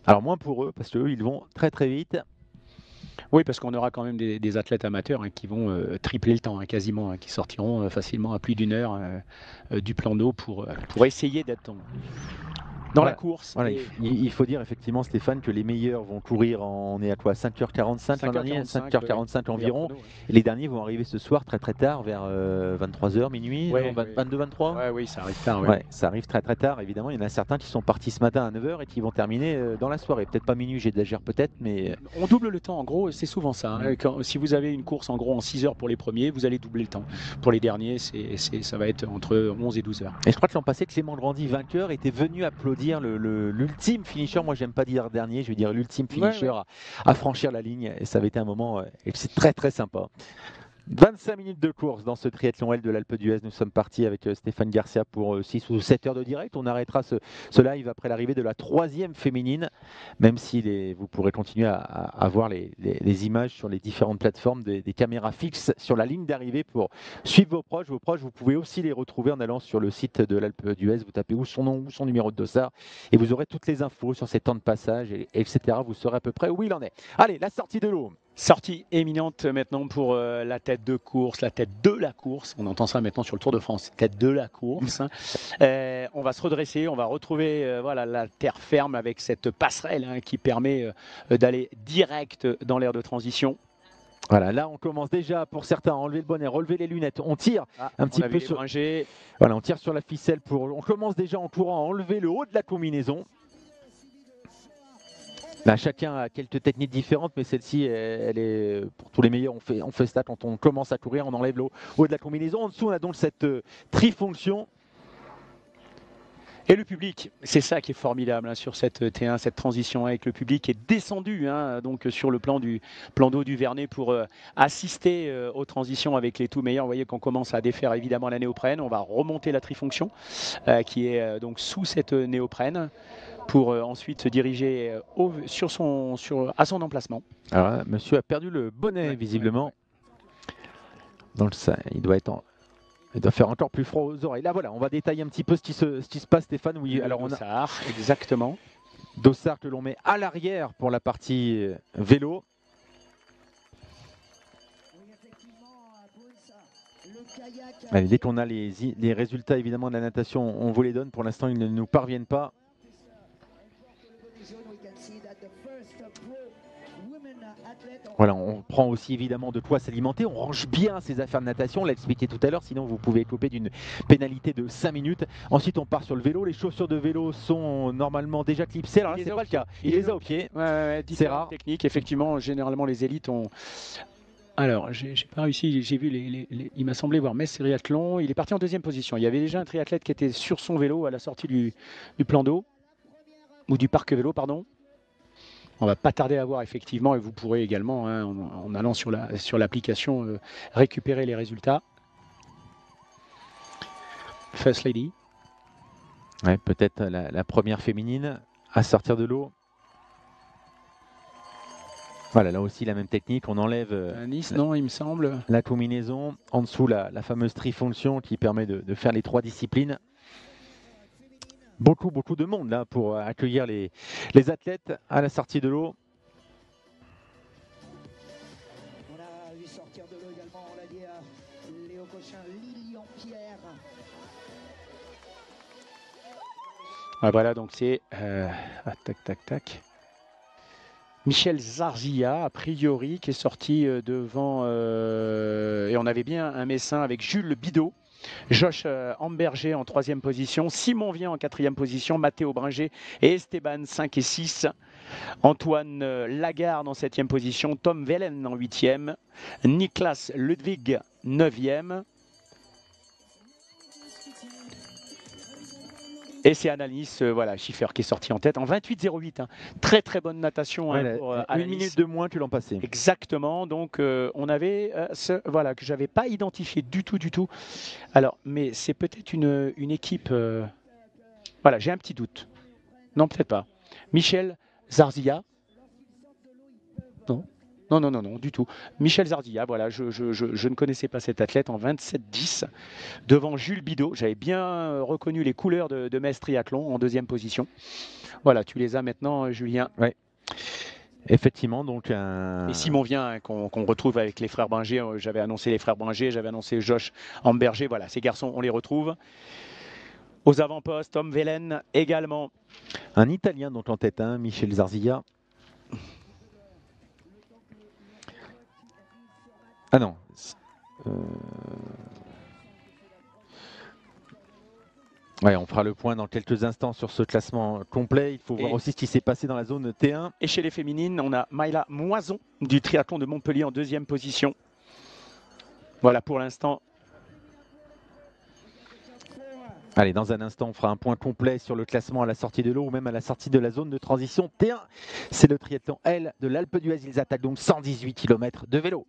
Alors moins pour eux, parce qu'eux, ils vont très très vite. Oui, parce qu'on aura quand même des athlètes amateurs qui vont tripler le temps, quasiment, qui sortiront facilement à plus d'1 heure du plan d'eau pour essayer d'être dans la course. Voilà, il faut dire effectivement, Stéphane, que les meilleurs vont courir, on est à quoi, 5h45 l'an dernier, 5h45 environ. Et les derniers vont arriver ce soir très très tard, vers 23h, minuit, 22, 23. Oui, ça arrive tard. Ça arrive très très tard, évidemment. Il y en a certains qui sont partis ce matin à 9h et qui vont terminer dans la soirée. Peut-être pas minuit, j'exagère peut-être, mais... On double le temps, en gros, c'est souvent ça. Si vous avez une course en gros en 6 heures pour les premiers, vous allez doubler le temps. Pour les derniers, ça va être entre 11 et 12 heures. Et je crois que l'an passé, Clément Grandi, vainqueur, était venu applaudir l'ultime finisher. Moi, j'aime pas dire dernier, je veux dire l'ultime finisher à franchir la ligne. Et ça avait été un moment et c'est très très sympa. 25 minutes de course dans ce triathlon L de l'Alpe d'Huez. Nous sommes partis avec Stéphane Garcia pour 6 ou 7 heures de direct. On arrêtera ce live après l'arrivée de la 3e féminine, même si vous pourrez continuer à voir les images sur les différentes plateformes des caméras fixes sur la ligne d'arrivée pour suivre vos proches. Vos proches, vous pouvez aussi les retrouver en allant sur le site de l'Alpe d'Huez. Vous tapez ou son nom ou son numéro de dossard et vous aurez toutes les infos sur ses temps de passage, etc. Vous saurez à peu près où il en est. Allez, la sortie de l'eau. Sortie éminente maintenant pour la tête de course, la tête de la course. On entend ça maintenant sur le Tour de France, tête de la course. On va se redresser, on va retrouver la terre ferme avec cette passerelle qui permet d'aller direct dans l'aire de transition. Voilà, là on commence déjà pour certains à enlever le bonnet, relever les lunettes. On tire un petit peu sur. Voilà, on tire sur la ficelle on commence déjà en courant à enlever le haut de la combinaison. Là, chacun a quelques techniques différentes, mais celle-ci, elle est pour tous les meilleurs. On fait ça quand on commence à courir, on enlève le haut de la combinaison. En dessous, on a donc cette trifonction. Et le public, c'est ça qui est formidable hein, sur cette T1, cette transition avec le public qui est descendu hein, donc sur le plan d'eau du Vernet pour assister aux transitions avec les tout meilleurs. Vous voyez qu'on commence à défaire évidemment la néoprène. On va remonter la trifonction qui est donc sous cette néoprène pour ensuite se diriger à son emplacement. Alors, monsieur a perdu le bonnet visiblement. Donc ça, il doit faire encore plus froid aux oreilles. Là voilà, on va détailler un petit peu ce qui se passe, Stéphane. Oui, alors on a exactement. Dossard que l'on met à l'arrière pour la partie vélo. Allez, dès qu'on a les résultats évidemment de la natation, on vous les donne. Pour l'instant, ils ne nous parviennent pas. Voilà, on prend aussi évidemment de quoi s'alimenter, on range bien ses affaires de natation, on l'a expliqué tout à l'heure, sinon vous pouvez écoper d'une pénalité de 5 minutes. Ensuite on part sur le vélo, les chaussures de vélo sont normalement déjà clipsées, alors là c'est pas le cas, il les a au pied, c'est rare. Technique, effectivement, généralement les élites ont... Alors, j'ai pas réussi, j'ai vu, il m'a semblé voir Metz Triathlon, il est parti en deuxième position, il y avait déjà un triathlète qui était sur son vélo à la sortie du plan d'eau, ou du parc vélo, pardon. On va pas tarder à voir effectivement et vous pourrez également, hein, en allant sur l'application, récupérer les résultats. First Lady. Ouais, peut-être la première féminine à sortir de l'eau. Voilà, là aussi la même technique, on enlève Nice, non, il me semble. La combinaison, en dessous la fameuse trifonction qui permet de faire les 3 disciplines. Beaucoup de monde là pour accueillir les athlètes à la sortie de l'eau. On a vu sortir de l'eau également, on l'a dit à Léo Cochin, Lilian Pierre. Ah, voilà, donc c'est tac. Michel Zarzilla, a priori, qui est sorti devant, et on avait bien un Messin avec Jules Bidot. Josh Amberger en 3e position, Simon Vien en 4e position, Mathéo Bringer et Esteban 5 et 6, Antoine Lagarde en 7e position, Tom Velen en 8e, Niklas Ludwig 9e. Et c'est Annalise, voilà, Schiffer qui est sorti en tête en 28,08. Hein. Très bonne natation. Ouais, pour une minute de moins que l'an passé. Exactement. Donc on avait voilà, que j'avais pas identifié du tout. Alors, mais c'est peut-être une équipe. Voilà, j'ai un petit doute. Non, peut-être pas. Michel Zarzilla. Non, du tout. Michel Zarzilla, voilà, je ne connaissais pas cet athlète en 27,10 devant Jules Bidot. J'avais bien reconnu les couleurs de Metz Triathlon en 2e position. Voilà, tu les as maintenant, Julien. Ouais. Effectivement, donc Et Simon Vien, qu'on retrouve avec les frères Bringer. J'avais annoncé les frères Bringer, j'avais annoncé Josh Amberger. Voilà, ces garçons, on les retrouve. Aux avant-postes, Tom Velen également. Un Italien donc en tête, hein, Michel Zarzilla. Ah non. Ouais, on fera le point dans quelques instants sur ce classement complet. Il faut voir aussi ce qui s'est passé dans la zone T1. Et chez les féminines, on a Maïla Moison du triathlon de Montpellier en 2e position. Voilà pour l'instant. Allez, dans un instant, on fera un point complet sur le classement à la sortie de l'eau ou même à la sortie de la zone de transition T1. C'est le triathlon L de l'Alpe d'Huez. Ils attaquent donc 118 km de vélo.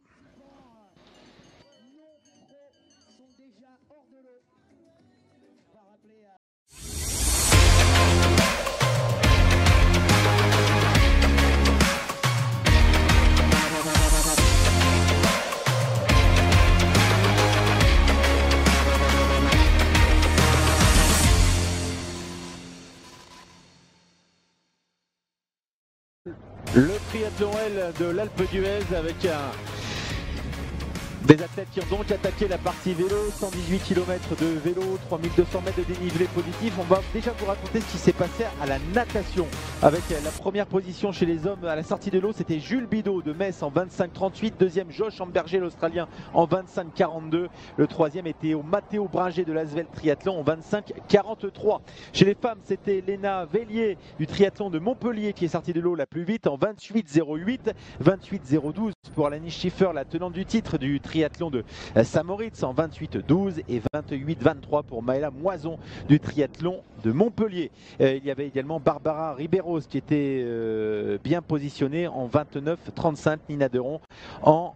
Le triathlon L de l'Alpe d'Huez avec des athlètes qui ont donc attaqué la partie vélo, 118 km de vélo, 3200 mètres de dénivelé positif. On va déjà vous raconter ce qui s'est passé à la natation. Avec la première position chez les hommes à la sortie de l'eau, c'était Jules Bidot de Metz en 25,38. Deuxième, Josh Amberger, l'Australien, en 25,42. Le troisième était au Mathéo Bringer de l'Asvel Triathlon en 25,43. Chez les femmes, c'était Léna Vellier du triathlon de Montpellier qui est sortie de l'eau la plus vite en 28,08. 28,012 pour Alanis Schiffer, la tenante du titre du triathlon triathlon de Saint-Moritz en 28-12 et 28-23 pour Maëla Moison du triathlon de Montpellier. Il y avait également Barbara Ribeiros qui était bien positionnée en 29-35, Nina Deron en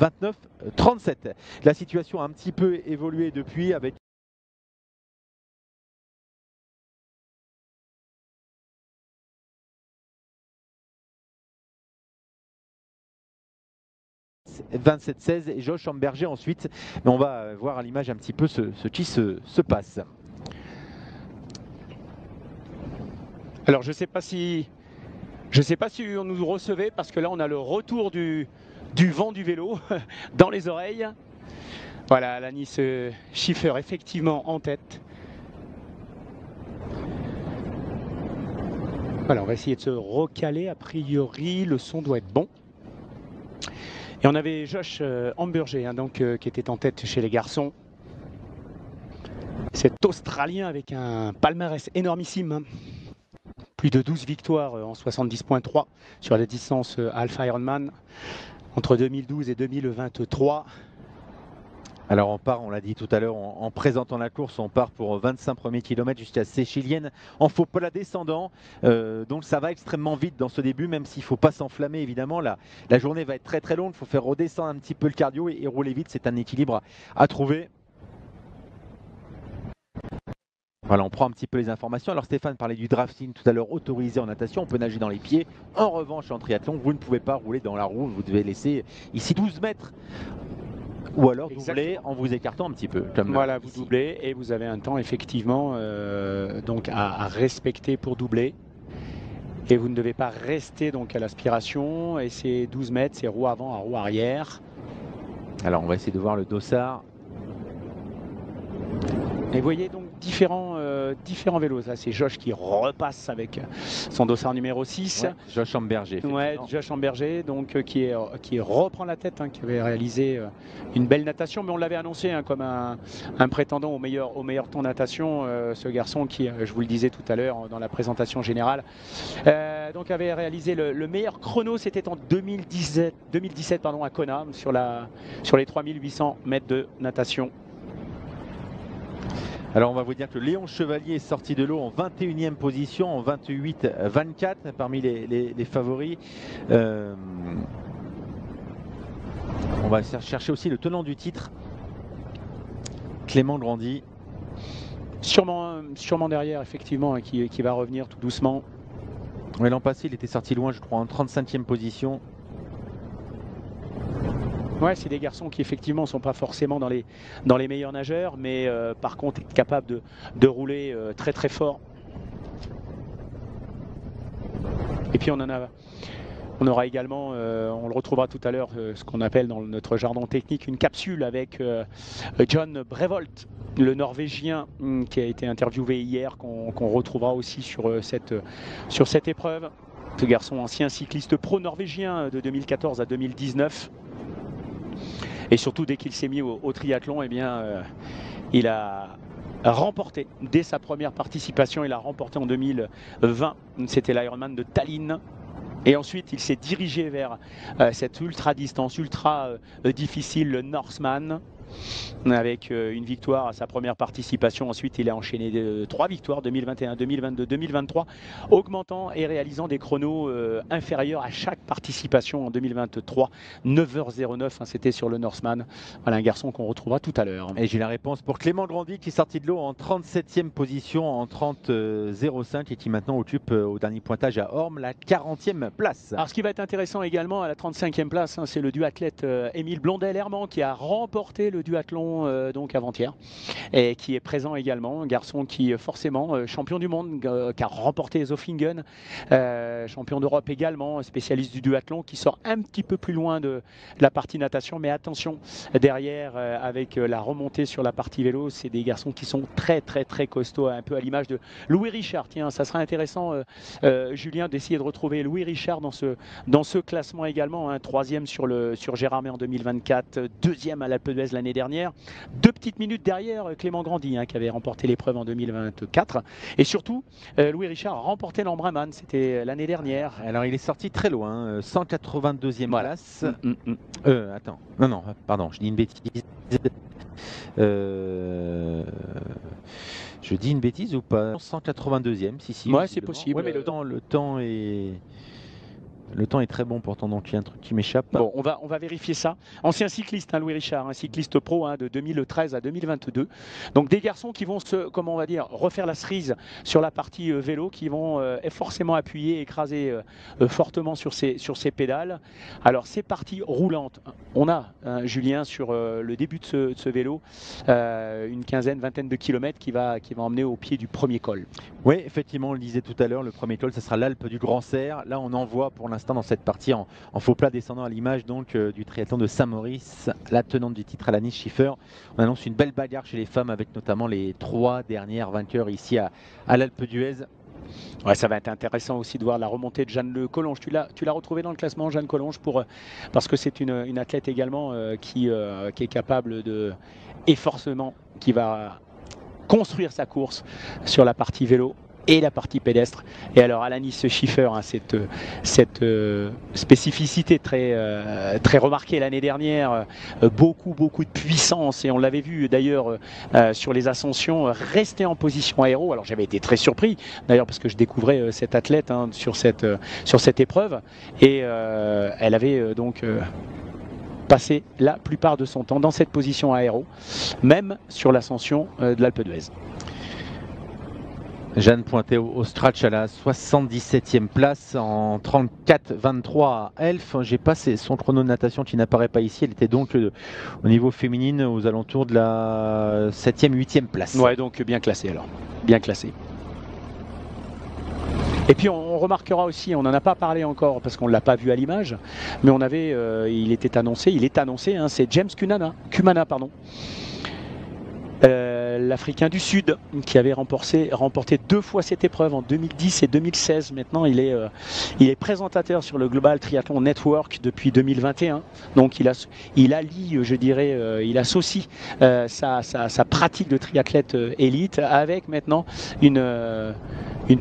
29-37. La situation a un petit peu évolué depuis avec 27-16 et Josh Amberger ensuite. Mais on va voir à l'image un petit peu ce qui se passe. Alors je ne sais pas si on nous recevait parce que là on a le retour du vent du vélo dans les oreilles. Voilà, Alanis Schiffer effectivement en tête. Voilà, on va essayer de se recaler. A priori, le son doit être bon. Et on avait Josh Amberger qui était en tête chez les garçons. Cet Australien avec un palmarès énormissime. Plus de 12 victoires en 70.3 sur la distance Alpha Ironman entre 2012 et 2023. Alors on part, on l'a dit tout à l'heure, en présentant la course, on part pour 25 premiers kilomètres jusqu'à Séchilienne en faux plat descendant. Donc ça va extrêmement vite dans ce début, même s'il ne faut pas s'enflammer évidemment. La journée va être très très longue, il faut faire redescendre un petit peu le cardio et rouler vite, c'est un équilibre à trouver. Voilà, on prend un petit peu les informations. Alors Stéphane parlait du drafting tout à l'heure autorisé en natation, on peut nager dans les pieds. En revanche en triathlon, vous ne pouvez pas rouler dans la roue, vous devez laisser ici 12 mètres. Ou alors doubler en vous écartant un petit peu. Comme voilà, vous doublez et vous avez un temps effectivement donc à respecter pour doubler. Et vous ne devez pas rester donc à l'aspiration. Et c'est 12 mètres, c'est roue avant à roue arrière. Alors on va essayer de voir le dossard. Et vous voyez donc différents vélos. Là, c'est Josh qui repasse avec son dossard numéro 6. Ouais, Josh Amberger. Ouais, Josh Amberger, donc, qui reprend la tête, qui avait réalisé une belle natation, mais on l'avait annoncé comme un prétendant au meilleur temps natation. Ce garçon qui, je vous le disais tout à l'heure dans la présentation générale, donc avait réalisé le meilleur chrono, c'était en 2017 à Kona, sur les 3800 mètres de natation. Alors on va vous dire que Léon Chevalier est sorti de l'eau en 21e position, en 28-24 parmi les favoris. On va chercher aussi le tenant du titre, Clément Grandy. Sûrement derrière, effectivement, qui va revenir tout doucement. Ouais, l'an passé, il était sorti loin, je crois, en 35e position. Ouais, c'est des garçons qui effectivement ne sont pas forcément dans les meilleurs nageurs, mais par contre capables de rouler très très fort. Et puis on aura également, on le retrouvera tout à l'heure, ce qu'on appelle dans notre jargon technique une capsule avec John Brevolt, le Norvégien qui a été interviewé hier, qu'on retrouvera aussi sur cette épreuve. Ce garçon ancien cycliste pro norvégien de 2014 à 2019. Et surtout, dès qu'il s'est mis au triathlon, eh bien, il a remporté dès sa première participation. Il a remporté en 2020, c'était l'Ironman de Tallinn. Et ensuite, il s'est dirigé vers cette ultra distance, ultra difficile, le Norseman, avec une victoire à sa première participation. Ensuite, il a enchaîné 3 victoires, 2021, 2022, 2023, augmentant et réalisant des chronos inférieurs à chaque participation en 2023. 9h09, c'était sur le Norseman. Voilà, un garçon qu'on retrouvera tout à l'heure. Et j'ai la réponse pour Clément Grandy qui est sorti de l'eau en 37e position en 30-05 et qui maintenant occupe au dernier pointage à Orme la 40e place. Alors ce qui va être intéressant également à la 35e place, c'est le duathlète Émile Blondel-Herman qui a remporté le duathlon donc avant-hier et qui est présent également, un garçon qui forcément champion du monde, qui a remporté les Zofingen, champion d'Europe également, spécialiste du duathlon, qui sort un petit peu plus loin de la partie natation, mais attention derrière avec la remontée sur la partie vélo, c'est des garçons qui sont très très très costauds, un peu à l'image de Louis Richard. Tiens, ça sera intéressant Julien d'essayer de retrouver Louis Richard dans ce classement également, 3e sur Gérardmer en 2024, 2e à l'Alpe d'Huez l'année l'année dernière. 2 petites minutes derrière Clément Grandi, qui avait remporté l'épreuve en 2024. Et surtout, Louis Richard a remporté l'Embrunman, c'était l'année dernière. Alors il est sorti très loin, 182e place. Attends, non, pardon, je dis une bêtise. Je dis une bêtise ou pas? 182e, si. Ouais, c'est possible. Ouais, mais le temps est très bon pourtant, donc il y a un truc qui m'échappe. Bon, on va vérifier ça. Ancien cycliste, Louis Richard, un cycliste pro de 2013 à 2022. Donc des garçons qui vont refaire la cerise sur la partie vélo, qui vont forcément appuyer, écraser fortement sur ces pédales. Alors c'est partie roulante. On a Julien sur le début de ce vélo, une vingtaine de kilomètres qui va emmener au pied du premier col. Oui, effectivement, on le disait tout à l'heure, le premier col, ça sera l'Alpe du Grand Serre. Là, on en voit pour l'instant dans cette partie en faux plat descendant à l'image donc du triathlon de Saint-Maurice, la tenante du titre Alanis Schiffer. On annonce une belle bagarre chez les femmes avec notamment les 3 dernières vainqueurs ici à l'Alpe d'Huez. Ouais, ça va être intéressant aussi de voir la remontée de Jeanne Le Collonges. Tu l'as retrouvée dans le classement, Jeanne Collonges, parce que c'est une athlète également qui est capable de, et forcément, qui va construire sa course sur la partie vélo et la partie pédestre. Et alors Alanis Schiffer, cette spécificité très remarquée l'année dernière, beaucoup de puissance, et on l'avait vu d'ailleurs sur les ascensions, rester en position aéro. Alors j'avais été très surpris d'ailleurs parce que je découvrais cette athlète sur cette épreuve, et elle avait donc passé la plupart de son temps dans cette position aéro, même sur l'ascension de l'Alpe d'Huez. Jeanne pointait au stretch à la 77e place en 34-23 à Elf. J'ai pas son chrono de natation qui n'apparaît pas ici. Elle était donc au niveau féminine aux alentours de la 7e, 8e place. Ouais, donc bien classée alors. Bien classée. Et puis on remarquera aussi, on n'en a pas parlé encore parce qu'on ne l'a pas vu à l'image, mais il est annoncé, c'est James Kumana, pardon. L'Africain du Sud qui avait remporté 2 fois cette épreuve en 2010 et 2016. Maintenant il est présentateur sur le Global Triathlon Network depuis 2021. Donc il associe sa pratique de triathlète élite avec maintenant une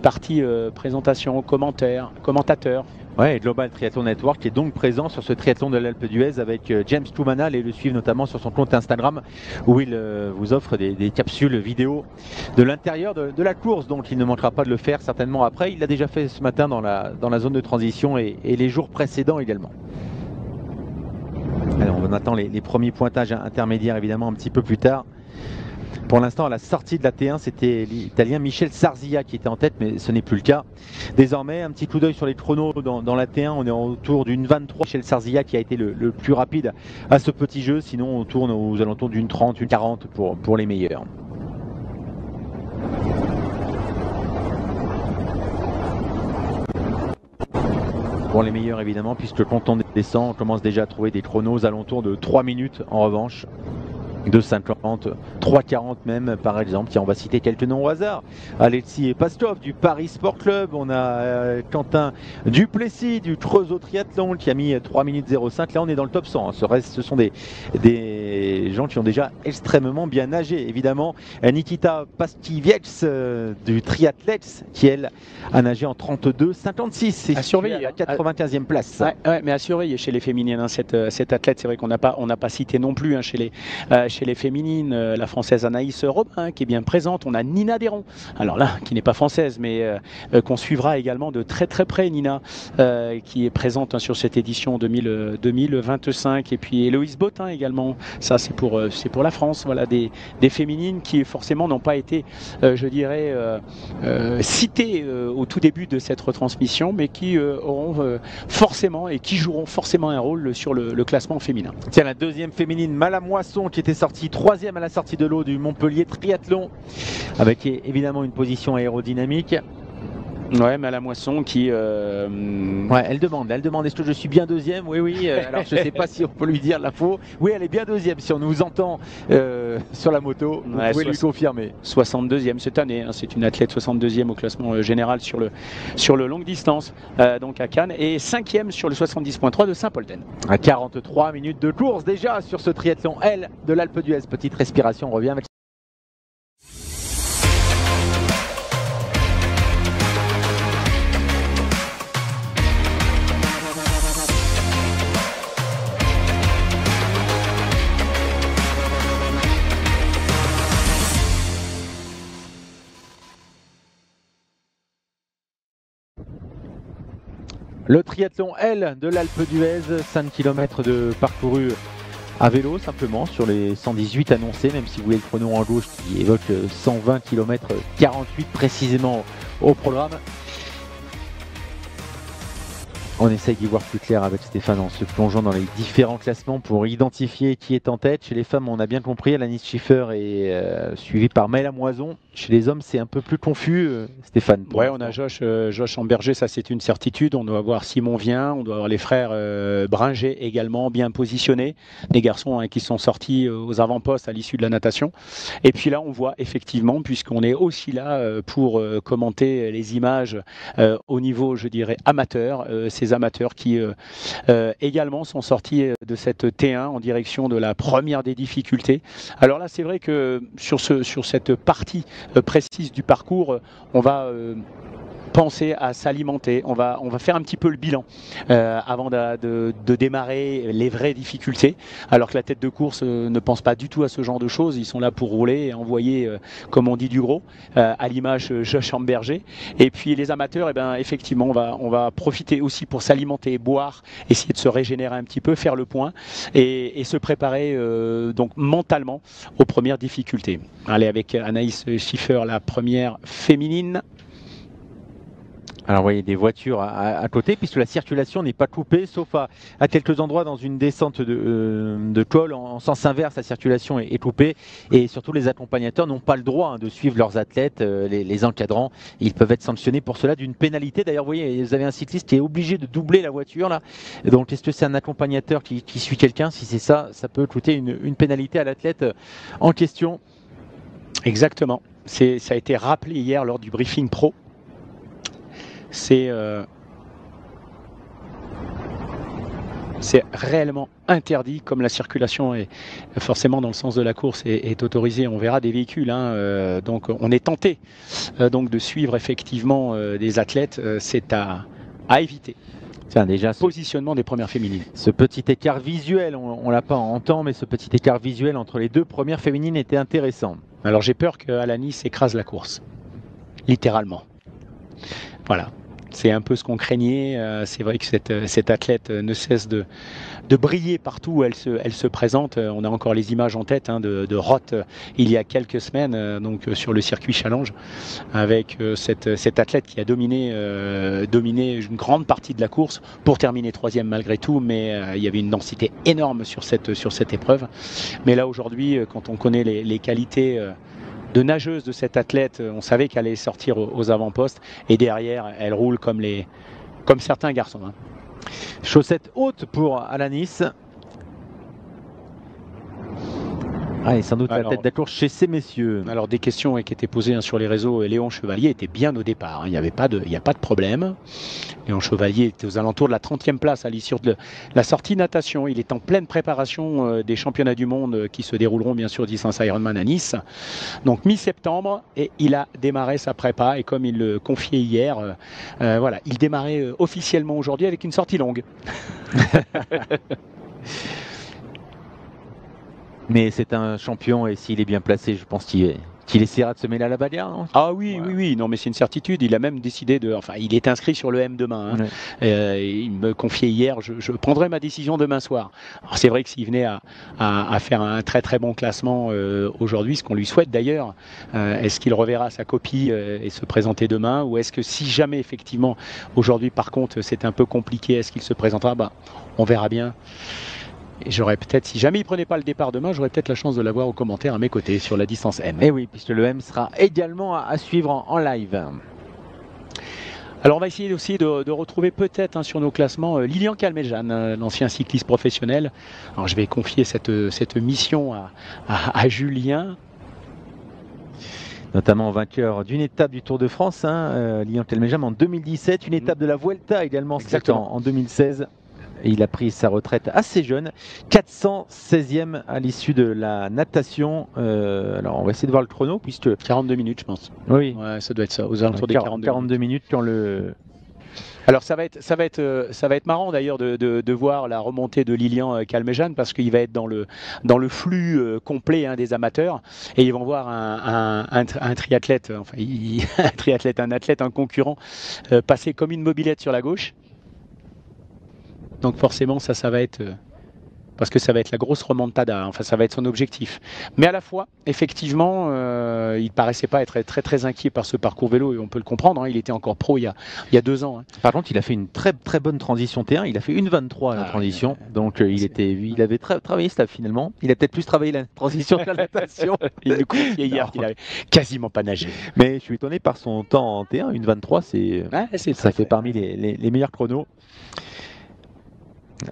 partie présentation, commentateur. Ouais, Global Triathlon Network qui est donc présent sur ce triathlon de l'Alpe d'Huez avec James Kumana. Allez le suivre notamment sur son compte Instagram où il vous offre des capsules vidéo de l'intérieur de la course. Donc il ne manquera pas de le faire certainement après. Il l'a déjà fait ce matin dans la zone de transition et les jours précédents également. Alors on attend les premiers pointages intermédiaires évidemment un petit peu plus tard. Pour l'instant, à la sortie de la T1, c'était l'Italien Michel Sarzia qui était en tête, mais ce n'est plus le cas. Désormais, un petit coup d'œil sur les chronos dans la T1. On est autour d'une 23. Michel Sarzia qui a été le plus rapide à ce petit jeu. Sinon, on tourne aux alentours d'une 30, une 40 pour les meilleurs. Pour les meilleurs, évidemment, puisque quand on descend, on commence déjà à trouver des chronos aux alentours de 3 minutes en revanche. 2,50, 3,40 même par exemple. Tiens, on va citer quelques noms au hasard. Alexis Pastov du Paris Sport Club. On a Quentin Duplessis du Creusot Triathlon qui a mis 3 minutes 05. Là on est dans le top 100. Ce sont des gens qui ont déjà extrêmement bien nagé. Évidemment, Nikita Pastiviec du Triathlètes qui elle a nagé en 32,56. C'est à surveiller, à la 95e place. Ouais, mais à surveiller chez les féminines, cette athlète. C'est vrai qu'on n'a pas cité non plus chez les féminines, la française Anaïs Robin qui est bien présente. On a Nina Déron, alors là qui n'est pas française mais qu'on suivra également de très très près. Nina qui est présente sur cette édition 2025, et puis Héloïse Bottin également. Ça c'est pour la France. Voilà des féminines qui forcément n'ont pas été citées au tout début de cette retransmission, mais qui auront forcément et qui joueront forcément un rôle sur le classement féminin. Tiens, la deuxième féminine, Malamoisson, qui était sortie 3e à la sortie de l'eau du Montpellier Triathlon, avec évidemment une position aérodynamique. Ouais, mais à la Moisson qui... Ouais, elle demande, est-ce que je suis bien deuxième? Oui, oui, alors je ne sais pas si on peut lui dire l'info. Oui, elle est bien deuxième, si on nous entend sur la moto, vous pouvez lui confirmer. 62e cette année, hein, c'est une athlète 62e au classement général sur le longue distance, donc à Cannes, et 5e sur le 70.3 de Saint-Polten. À 43 minutes de course déjà sur ce triathlon L de l'Alpe d'Huez. Petite respiration, on revient avec... Le triathlon L de l'Alpe d'Huez, 5 km de parcouru à vélo simplement sur les 118 annoncés, même si vous voyez le chrono en gauche qui évoque 120 km 48 précisément au programme. On essaye d'y voir plus clair avec Stéphane en se plongeant dans les différents classements pour identifier qui est en tête. Chez les femmes, on a bien compris, Alanis Schiffer est suivie par Maëla Moison. Chez les hommes, c'est un peu plus confus, Stéphane. Ouais, on a Josh Amberger, ça c'est une certitude. On doit avoir Simon Vien, on doit avoir les frères Bringer également bien positionnés. Des garçons qui sont sortis aux avant-postes à l'issue de la natation. Et puis là, on voit effectivement, puisqu'on est aussi là pour commenter les images au niveau, je dirais, amateur, ces amateurs qui également sont sortis de cette T1 en direction de la première des difficultés. Alors là, c'est vrai que sur cette partie précise du parcours, on va penser à s'alimenter, on va faire un petit peu le bilan avant de démarrer les vraies difficultés, alors que la tête de course ne pense pas du tout à ce genre de choses. Ils sont là pour rouler et envoyer, comme on dit, du gros, à l'image Josh Amberger. Et puis les amateurs, eh ben, effectivement, on va profiter aussi pour s'alimenter, boire, essayer de se régénérer un petit peu, faire le point et se préparer donc mentalement aux premières difficultés. Allez, avec Anaïs Schiffer, la première féminine. Alors vous voyez des voitures à côté, puisque la circulation n'est pas coupée, sauf à quelques endroits dans une descente de col en sens inverse, la circulation est coupée. Et surtout les accompagnateurs n'ont pas le droit de suivre leurs athlètes, les encadrants. Ils peuvent être sanctionnés pour cela d'une pénalité. D'ailleurs, vous voyez, vous avez un cycliste qui est obligé de doubler la voiture là. Donc est-ce que c'est un accompagnateur qui suit quelqu'un? Si c'est ça, ça peut coûter une pénalité à l'athlète en question. Exactement. Ça a été rappelé hier lors du briefing pro. C'est réellement interdit, comme la circulation est forcément dans le sens de la course est autorisée. On verra des véhicules, hein, donc on est tenté donc de suivre effectivement des athlètes. C'est à éviter. Tiens, déjà, positionnement des premières féminines. Ce petit écart visuel, on ne l'a pas en temps, mais ce petit écart visuel entre les deux premières féminines était intéressant. Alors j'ai peur qu'Alanis écrase la course, littéralement. Voilà. C'est un peu ce qu'on craignait. C'est vrai que cette athlète ne cesse de briller partout où elle se présente. On a encore les images en tête de Roth il y a quelques semaines, donc sur le circuit Challenge, avec cette athlète qui a dominé une grande partie de la course pour terminer troisième malgré tout, mais il y avait une densité énorme sur cette épreuve. Mais là aujourd'hui, quand on connaît les qualités de nageuse de cette athlète, on savait qu'elle allait sortir aux avant-postes et derrière elle roule comme certains garçons. Hein. Chaussettes hautes pour Alanis. Ah, et sans doute la tête d'accord chez ces messieurs. Alors des questions qui étaient posées sur les réseaux. Léon Chevalier était bien au départ. Il n'y a pas de problème. Léon Chevalier était aux alentours de la 30e place à l'issue de la sortie natation. Il est en pleine préparation des championnats du monde qui se dérouleront bien sûr distance Ironman à Nice. Donc mi-septembre, et il a démarré sa prépa. Et comme il le confiait hier, voilà, il démarrait officiellement aujourd'hui avec une sortie longue. Mais c'est un champion et s'il est bien placé, je pense qu'il essaiera de se mêler à la bagarre, non? Ah oui, voilà. Oui, non mais c'est une certitude. Il a même décidé il est inscrit sur le M demain. Hein. Ouais. Il me confiait hier, je prendrai ma décision demain soir. Alors c'est vrai que s'il venait à faire un très très bon classement aujourd'hui, ce qu'on lui souhaite d'ailleurs, est-ce qu'il reverra sa copie et se présenter demain, ou est-ce que si jamais effectivement aujourd'hui par contre c'est un peu compliqué, est-ce qu'il se présentera? On verra bien. Et j'aurais peut-être, si jamais il ne prenait pas le départ demain, j'aurais peut-être la chance de l'avoir au commentaire à mes côtés sur la distance M. Et oui, puisque le M sera également à suivre en live. Alors on va essayer aussi de retrouver peut-être sur nos classements Lilian Calmejane, l'ancien cycliste professionnel. Alors je vais confier cette mission à Julien. Notamment vainqueur d'une étape du Tour de France, Lilian Calmejane en 2017, une étape de la Vuelta également en 2016. Et il a pris sa retraite assez jeune, 416e à l'issue de la natation. Alors on va essayer de voir le chrono puisque 42 minutes je pense. Oui, ouais, ça doit être ça, aux alentours des 42 minutes quand le... Alors ça va être marrant d'ailleurs de voir la remontée de Lilian Calmejane parce qu'il va être dans le flux complet des amateurs et ils vont voir un triathlète, un athlète, un concurrent passer comme une mobilette sur la gauche. Donc forcément ça va être parce que ça va être la grosse remontada, ça va être son objectif. Mais à la fois, effectivement, il ne paraissait pas être très très inquiet par ce parcours vélo et on peut le comprendre, il était encore pro il y a 2 ans. Par contre, il a fait une très très bonne transition T1, il a fait 1,23 à la transition, donc il avait travaillé ça finalement. Il a peut-être plus travaillé la transition que la natation. Il nous confiait hier qu'il avait quasiment pas nagé. Mais je suis étonné par son temps en T1, 1,23, ça fait parmi les meilleurs chronos.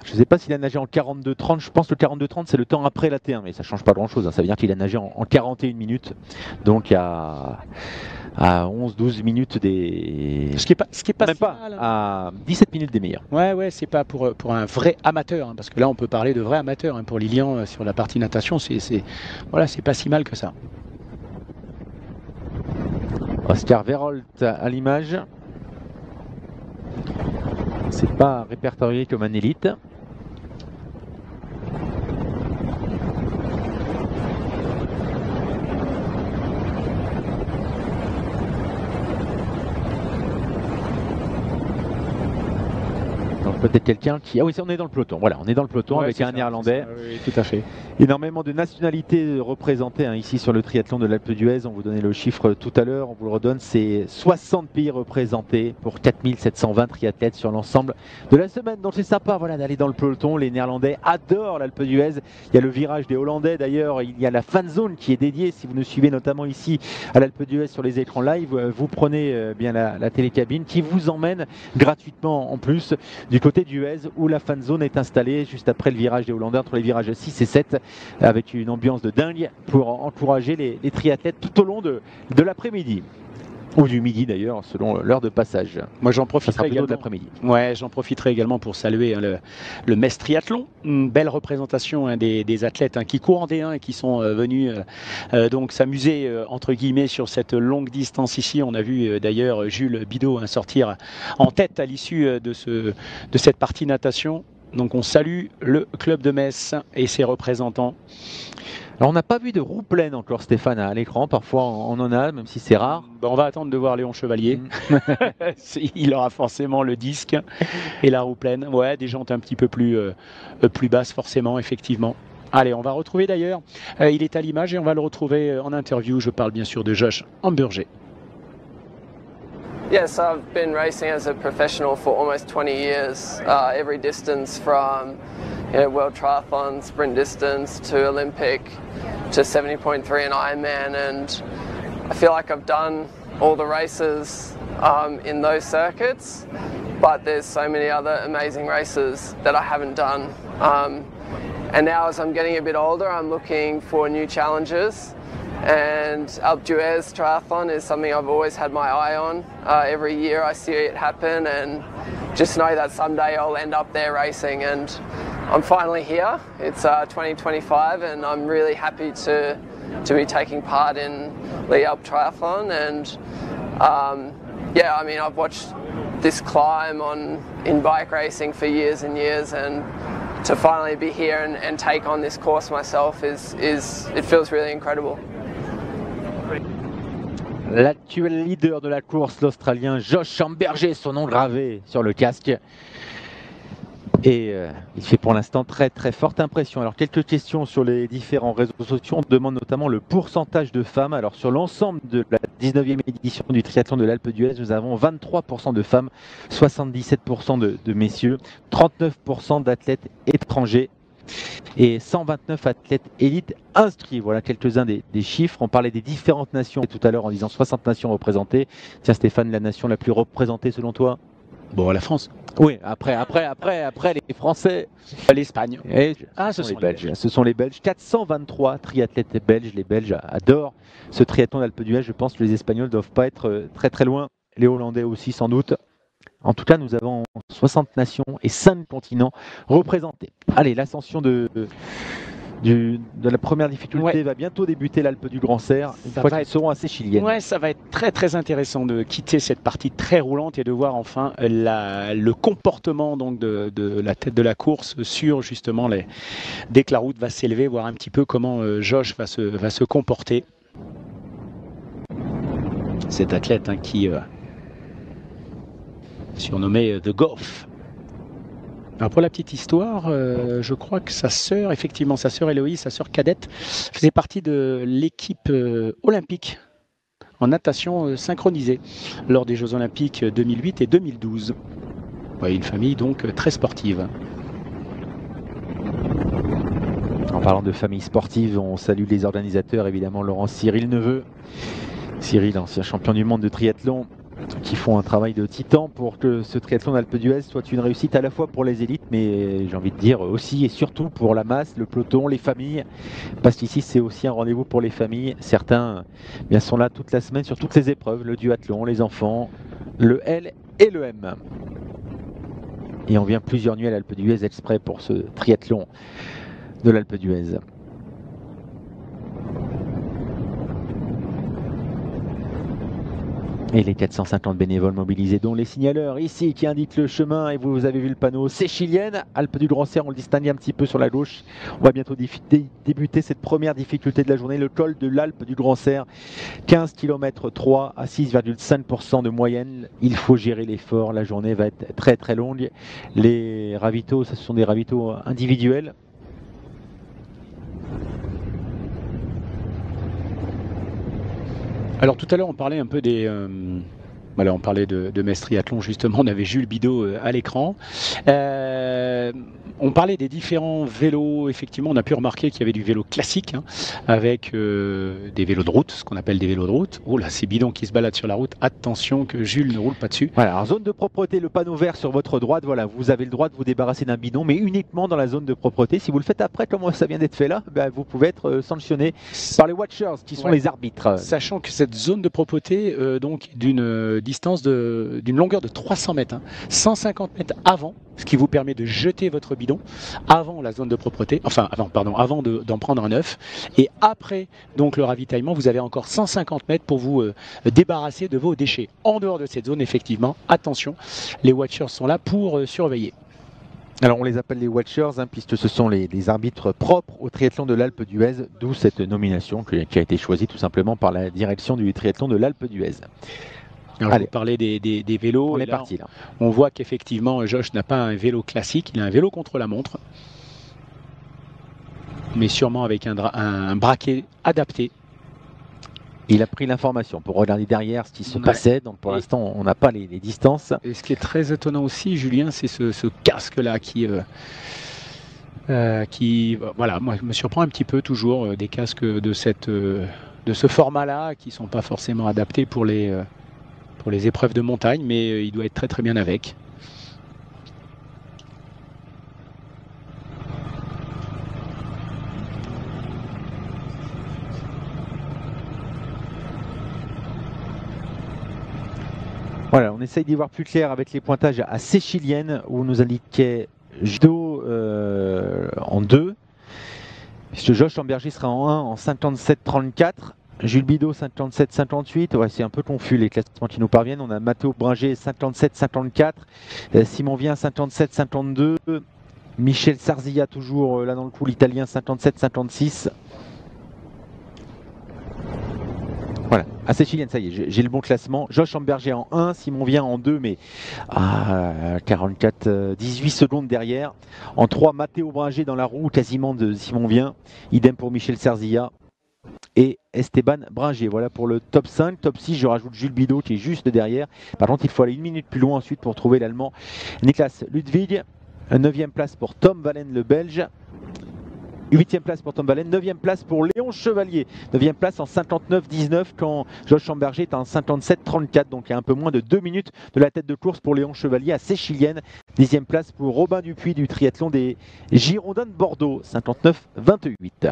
Je ne sais pas s'il a nagé en 42-30, je pense que le 42-30 c'est le temps après la T1, mais ça ne change pas grand chose, ça veut dire qu'il a nagé en 41 minutes, donc à 11-12 minutes des... Ce qui est pas même si pas, mal, à 17 minutes des meilleurs. Ouais, c'est pas pour un vrai amateur, parce que là on peut parler de vrai amateur, pour Lilian sur la partie natation, c'est pas si mal que ça. Oscar Verholt à l'image. C'est pas répertorié comme un élite. Donc peut-être quelqu'un qui... Ah oui, on est dans le peloton. Voilà, on est dans le peloton avec un Néerlandais. Oui, tout à fait. Énormément de nationalités représentées ici sur le triathlon de l'Alpe d'Huez. On vous donnait le chiffre tout à l'heure, on vous le redonne. C'est 60 pays représentés pour 4720 triathlètes sur l'ensemble de la semaine. Donc c'est sympa d'aller dans le peloton. Les Néerlandais adorent l'Alpe d'Huez. Il y a le virage des Hollandais d'ailleurs. Il y a la fan zone qui est dédiée. Si vous nous suivez notamment ici à l'Alpe d'Huez sur les écrans live, vous prenez bien la télécabine qui vous emmène gratuitement en plus du côté d'Huez où la fan zone est installée juste après le virage des Hollandais entre les virages 6 et 7. Avec une ambiance de dingue pour encourager les triathlètes tout au long de l'après-midi. Ou du midi d'ailleurs, selon l'heure de passage. Moi j'en profiterai également de l'après-midi. Ouais, j'en profiterai également pour saluer le Metz Triathlon. Une belle représentation des athlètes qui courent en D1 et qui sont venus donc s'amuser entre guillemets sur cette longue distance ici. On a vu d'ailleurs Jules Bidot sortir en tête à l'issue de cette partie natation. Donc on salue le club de Metz et ses représentants. Alors on n'a pas vu de roue pleine encore, Stéphane, à l'écran. Parfois on en a, même si c'est rare. On va attendre de voir Léon Chevalier. Il aura forcément le disque et la roue pleine. Ouais, des jantes un petit peu plus basses forcément, effectivement. Allez, on va retrouver d'ailleurs, il est à l'image et on va le retrouver en interview. Je parle bien sûr de Josh Hamburger. Yes, I've been racing as a professional for almost 20 years, every distance from World Triathlon, sprint distance to Olympic to 70.3 and Ironman, and I feel like I've done all the races in those circuits, but there's so many other amazing races that I haven't done. And now as I'm getting a bit older, I'm looking for new challenges. And Alpe d'Huez Triathlon is something I've always had my eye on. Every year I see it happen and just know that someday I'll end up there racing, and I'm finally here. It's 2025 and I'm really happy to be taking part in the Alpe Triathlon, and yeah, I mean I've watched this climb in bike racing for years and years, and to finally be here and take on this course myself it feels really incredible. L'actuel leader de la course, l'Australien Josh Hamburger, son nom gravé sur le casque. Et il fait pour l'instant très très forte impression. Alors quelques questions sur les différents réseaux sociaux. On demande notamment le pourcentage de femmes. Alors sur l'ensemble de la 19e édition du triathlon de l'Alpe d'Huez, nous avons 23% de femmes, 77% de messieurs, 39% d'athlètes étrangers. et 129 athlètes élites inscrits. Voilà quelques-uns des chiffres. On parlait des différentes nations tout à l'heure en disant 60 nations représentées. Tiens Stéphane, la nation la plus représentée selon toi? Bon, la France. Oui, après les Français. L'Espagne. Ce sont les Belges. Ce sont les Belges. 423 triathlètes belges. Les Belges adorent ce triathlon d'Alpe d'Huez. Je pense que les Espagnols ne doivent pas être très très loin. Les Hollandais aussi sans doute. En tout cas, nous avons 60 nations et 5 continents représentés. Allez, l'ascension de la première difficulté va bientôt débuter, l'Alpe du Grand Serre. Une fois qu'elles seront assez chiliennes. Ouais, ça va être très très intéressant de quitter cette partie très roulante et de voir enfin le comportement donc de la tête de la course sur justement dès que la route va s'élever, voir un petit peu comment Josh va se comporter. Cet athlète qui surnommé The Goff. Alors pour la petite histoire, je crois que sa sœur Héloïse, sa sœur cadette, faisait partie de l'équipe olympique en natation synchronisée lors des Jeux Olympiques 2008 et 2012. Ouais, une famille donc très sportive. En parlant de famille sportive, on salue les organisateurs, évidemment Laurent Cyril Neveu. Cyril, ancien champion du monde de triathlon, qui font un travail de titan pour que ce triathlon d'Alpe d'Huez soit une réussite à la fois pour les élites, mais j'ai envie de dire aussi et surtout pour la masse, le peloton, les familles, parce qu'ici c'est aussi un rendez-vous pour les familles. Certains bien, sont là toute la semaine sur toutes les épreuves, le duathlon, les enfants, le L et le M. Et on vient plusieurs nuits à l'Alpe d'Huez exprès pour ce triathlon de l'Alpe d'Huez. Et les 450 bénévoles mobilisés, dont les signaleurs ici qui indiquent le chemin, et vous avez vu le panneau, c'est chilienne, Alpe du Grand Serre, on le distingue un petit peu sur la gauche. On va bientôt débuter cette première difficulté de la journée, le col de l'Alpe du Grand Serre, 15 km 3 à 6,5% de moyenne. Il faut gérer l'effort, la journée va être très très longue. Les ravitaux, ce sont des ravitaux individuels. Alors tout à l'heure on parlait un peu on parlait de Metz Triathlon justement, on avait Jules Bidault à l'écran. On parlait des différents vélos, effectivement on a pu remarquer qu'il y avait du vélo classique avec des vélos de route, ce qu'on appelle des vélos de route. Oh là, c'est Bidon qui se balade sur la route, attention que Jules ne roule pas dessus. Voilà, alors zone de propreté, le panneau vert sur votre droite, voilà, vous avez le droit de vous débarrasser d'un bidon, mais uniquement dans la zone de propreté. Si vous le faites après, comme ça vient d'être fait là, vous pouvez être sanctionné par les watchers qui sont les arbitres. Sachant que cette zone de propreté, donc d'une distance d'une longueur de 300 mètres, 150 mètres avant, ce qui vous permet de jeter votre bidon avant la zone de propreté, avant d'en prendre un neuf, et après donc le ravitaillement, vous avez encore 150 mètres pour vous débarrasser de vos déchets. En dehors de cette zone, effectivement, attention, les watchers sont là pour surveiller. Alors on les appelle les watchers, puisque ce sont les arbitres propres au triathlon de l'Alpe d'Huez, d'où cette nomination qui a été choisie tout simplement par la direction du triathlon de l'Alpe d'Huez. Alors, vous parlez des vélos. On est parti là. On voit qu'effectivement, Josh n'a pas un vélo classique, il a un vélo contre la montre. Mais sûrement avec un braquet adapté. Il a pris l'information pour regarder derrière ce qui se passait. Donc pour l'instant, on n'a pas les distances. Et ce qui est très étonnant aussi, Julien, c'est ce casque-là qui voilà, moi, me surprend un petit peu toujours, des casques de ce format-là qui ne sont pas forcément adaptés pour les épreuves de montagne, mais il doit être très très bien avec. Voilà, on essaye d'y voir plus clair avec les pointages assez chiliennes où on nous indiquait judo en 2, puisque Josh Lamberger sera en 1 en 57-34. Jules Bidault 57-58, ouais, c'est un peu confus les classements qui nous parviennent. On a Matteo Bringer 57-54, Simon Vien 57-52, Michel Sarzilla toujours là dans le coup, l'italien 57-56. Voilà, assez chilienne, ça y est, j'ai le bon classement. Josh Lamberger en 1, Simon Vien en 2, mais à 18 secondes derrière. En 3, Matteo Bringer dans la roue quasiment de Simon Vien, idem pour Michel Sarzilla et Esteban Bringer. Voilà pour le top 5. Top 6, je rajoute Jules Bidault qui est juste derrière. Par contre, il faut aller une minute plus loin ensuite pour trouver l'Allemand Niklas Ludwig. 9e place pour Tom Vallen, le Belge. 8e place pour Tom Vallen, 9e place pour Léon Chevalier, 9e place en 59-19 quand Josh Schamberger est en 57-34, donc il y a un peu moins de 2 minutes de la tête de course pour Léon Chevalier à Séchilienne. 10e place pour Robin Dupuis du triathlon des Girondins de Bordeaux, 59-28.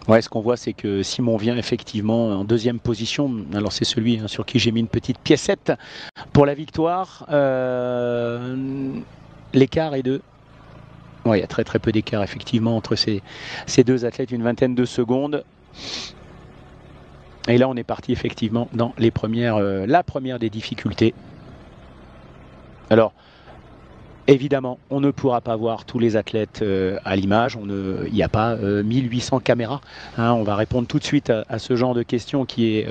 Ouais, ce qu'on voit, c'est que Simon vient effectivement en 2e position. Alors c'est celui sur qui j'ai mis une petite piécette pour la victoire. L'écart est de... Ouais, il y a très peu d'écart effectivement entre ces deux athlètes, une vingtaine de secondes. Et là, on est parti effectivement dans les la première des difficultés. Alors, évidemment, on ne pourra pas voir tous les athlètes à l'image. Il n'y a pas 1800 caméras. On va répondre tout de suite à ce genre de questions qui est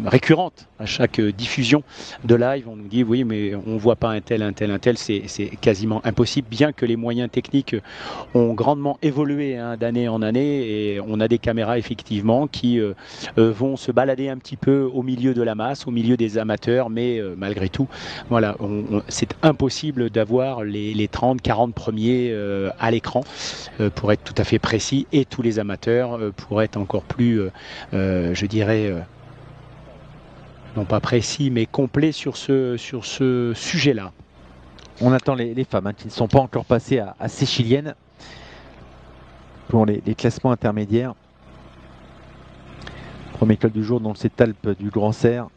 récurrente à chaque diffusion de live. On nous dit oui, mais on ne voit pas un tel. C'est quasiment impossible, bien que les moyens techniques ont grandement évolué d'année en année. Et on a des caméras effectivement qui vont se balader un petit peu au milieu de la masse, au milieu des amateurs. Mais malgré tout, voilà, c'est impossible d'avoir les 30-40 premiers à l'écran pour être tout à fait précis, et tous les amateurs pour être encore plus, je dirais, non pas précis, mais complet sur ce sujet-là. On attend les femmes qui ne sont pas encore passées à Séchilienne pour les classements intermédiaires. Premier col du jour, donc c'est Alpes du Grand Serre.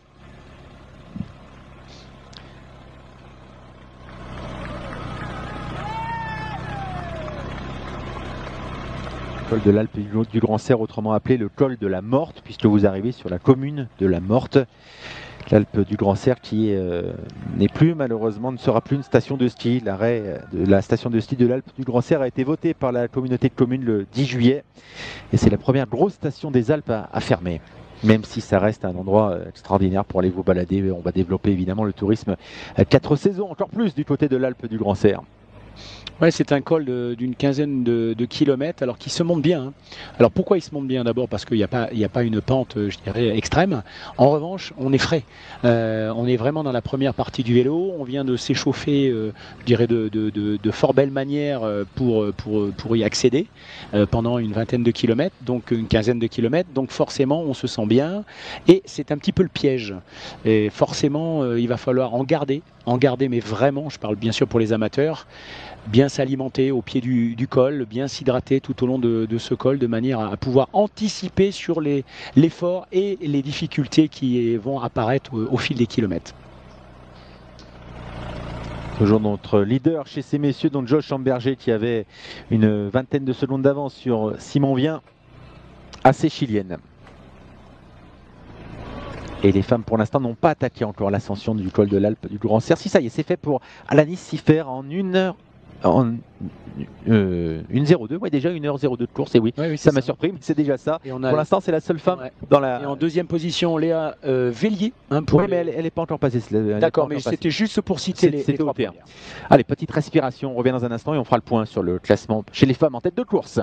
Col de l'Alpe du Grand Serre, autrement appelé le col de la Morte, puisque vous arrivez sur la commune de la Morte. L'Alpe du Grand Serre qui n'est plus, malheureusement, ne sera plus une station de ski. L'arrêt de la station de ski de l'Alpe du Grand Serre a été voté par la communauté de communes le 10 juillet. Et c'est la première grosse station des Alpes à fermer. Même si ça reste un endroit extraordinaire pour aller vous balader. On va développer évidemment le tourisme 4 saisons, encore plus du côté de l'Alpe du Grand Serre. Ouais, c'est un col d'une quinzaine de kilomètres, alors qui se monte bien. Alors pourquoi il se monte bien? D'abord parce qu'il n'y a pas une pente, je dirais, extrême. En revanche, on est frais. On est vraiment dans la première partie du vélo. On vient de s'échauffer, je dirais, de fort belle manière pour y accéder pendant une vingtaine de kilomètres, donc une quinzaine de kilomètres. Donc forcément, on se sent bien. Et c'est un petit peu le piège. Et forcément, il va falloir en garder, mais vraiment, je parle bien sûr pour les amateurs, bien s'alimenter au pied du col, bien s'hydrater tout au long de ce col, de manière à pouvoir anticiper sur l'effort et les difficultés qui vont apparaître au fil des kilomètres. Toujours notre leader chez ces messieurs, dont Josh Schamberger, qui avait une vingtaine de secondes d'avance sur Simon Vien, assez chilienne. Et les femmes, pour l'instant, n'ont pas attaqué encore l'ascension du col de l'Alpe du Grand Serre. Si, ça y est, c'est fait pour Alanis Siffer en 1h. En 1h02, ouais, déjà 1h02 de course, et oui, ça m'a surpris, mais c'est déjà ça. Pour l'instant, c'est la seule femme dans la... Et en deuxième position, Léa Vélier. Oui, mais elle n'est pas encore passée. D'accord, mais c'était juste pour citer les trois premières. Allez, petite respiration, on revient dans un instant et on fera le point sur le classement chez les femmes en tête de course.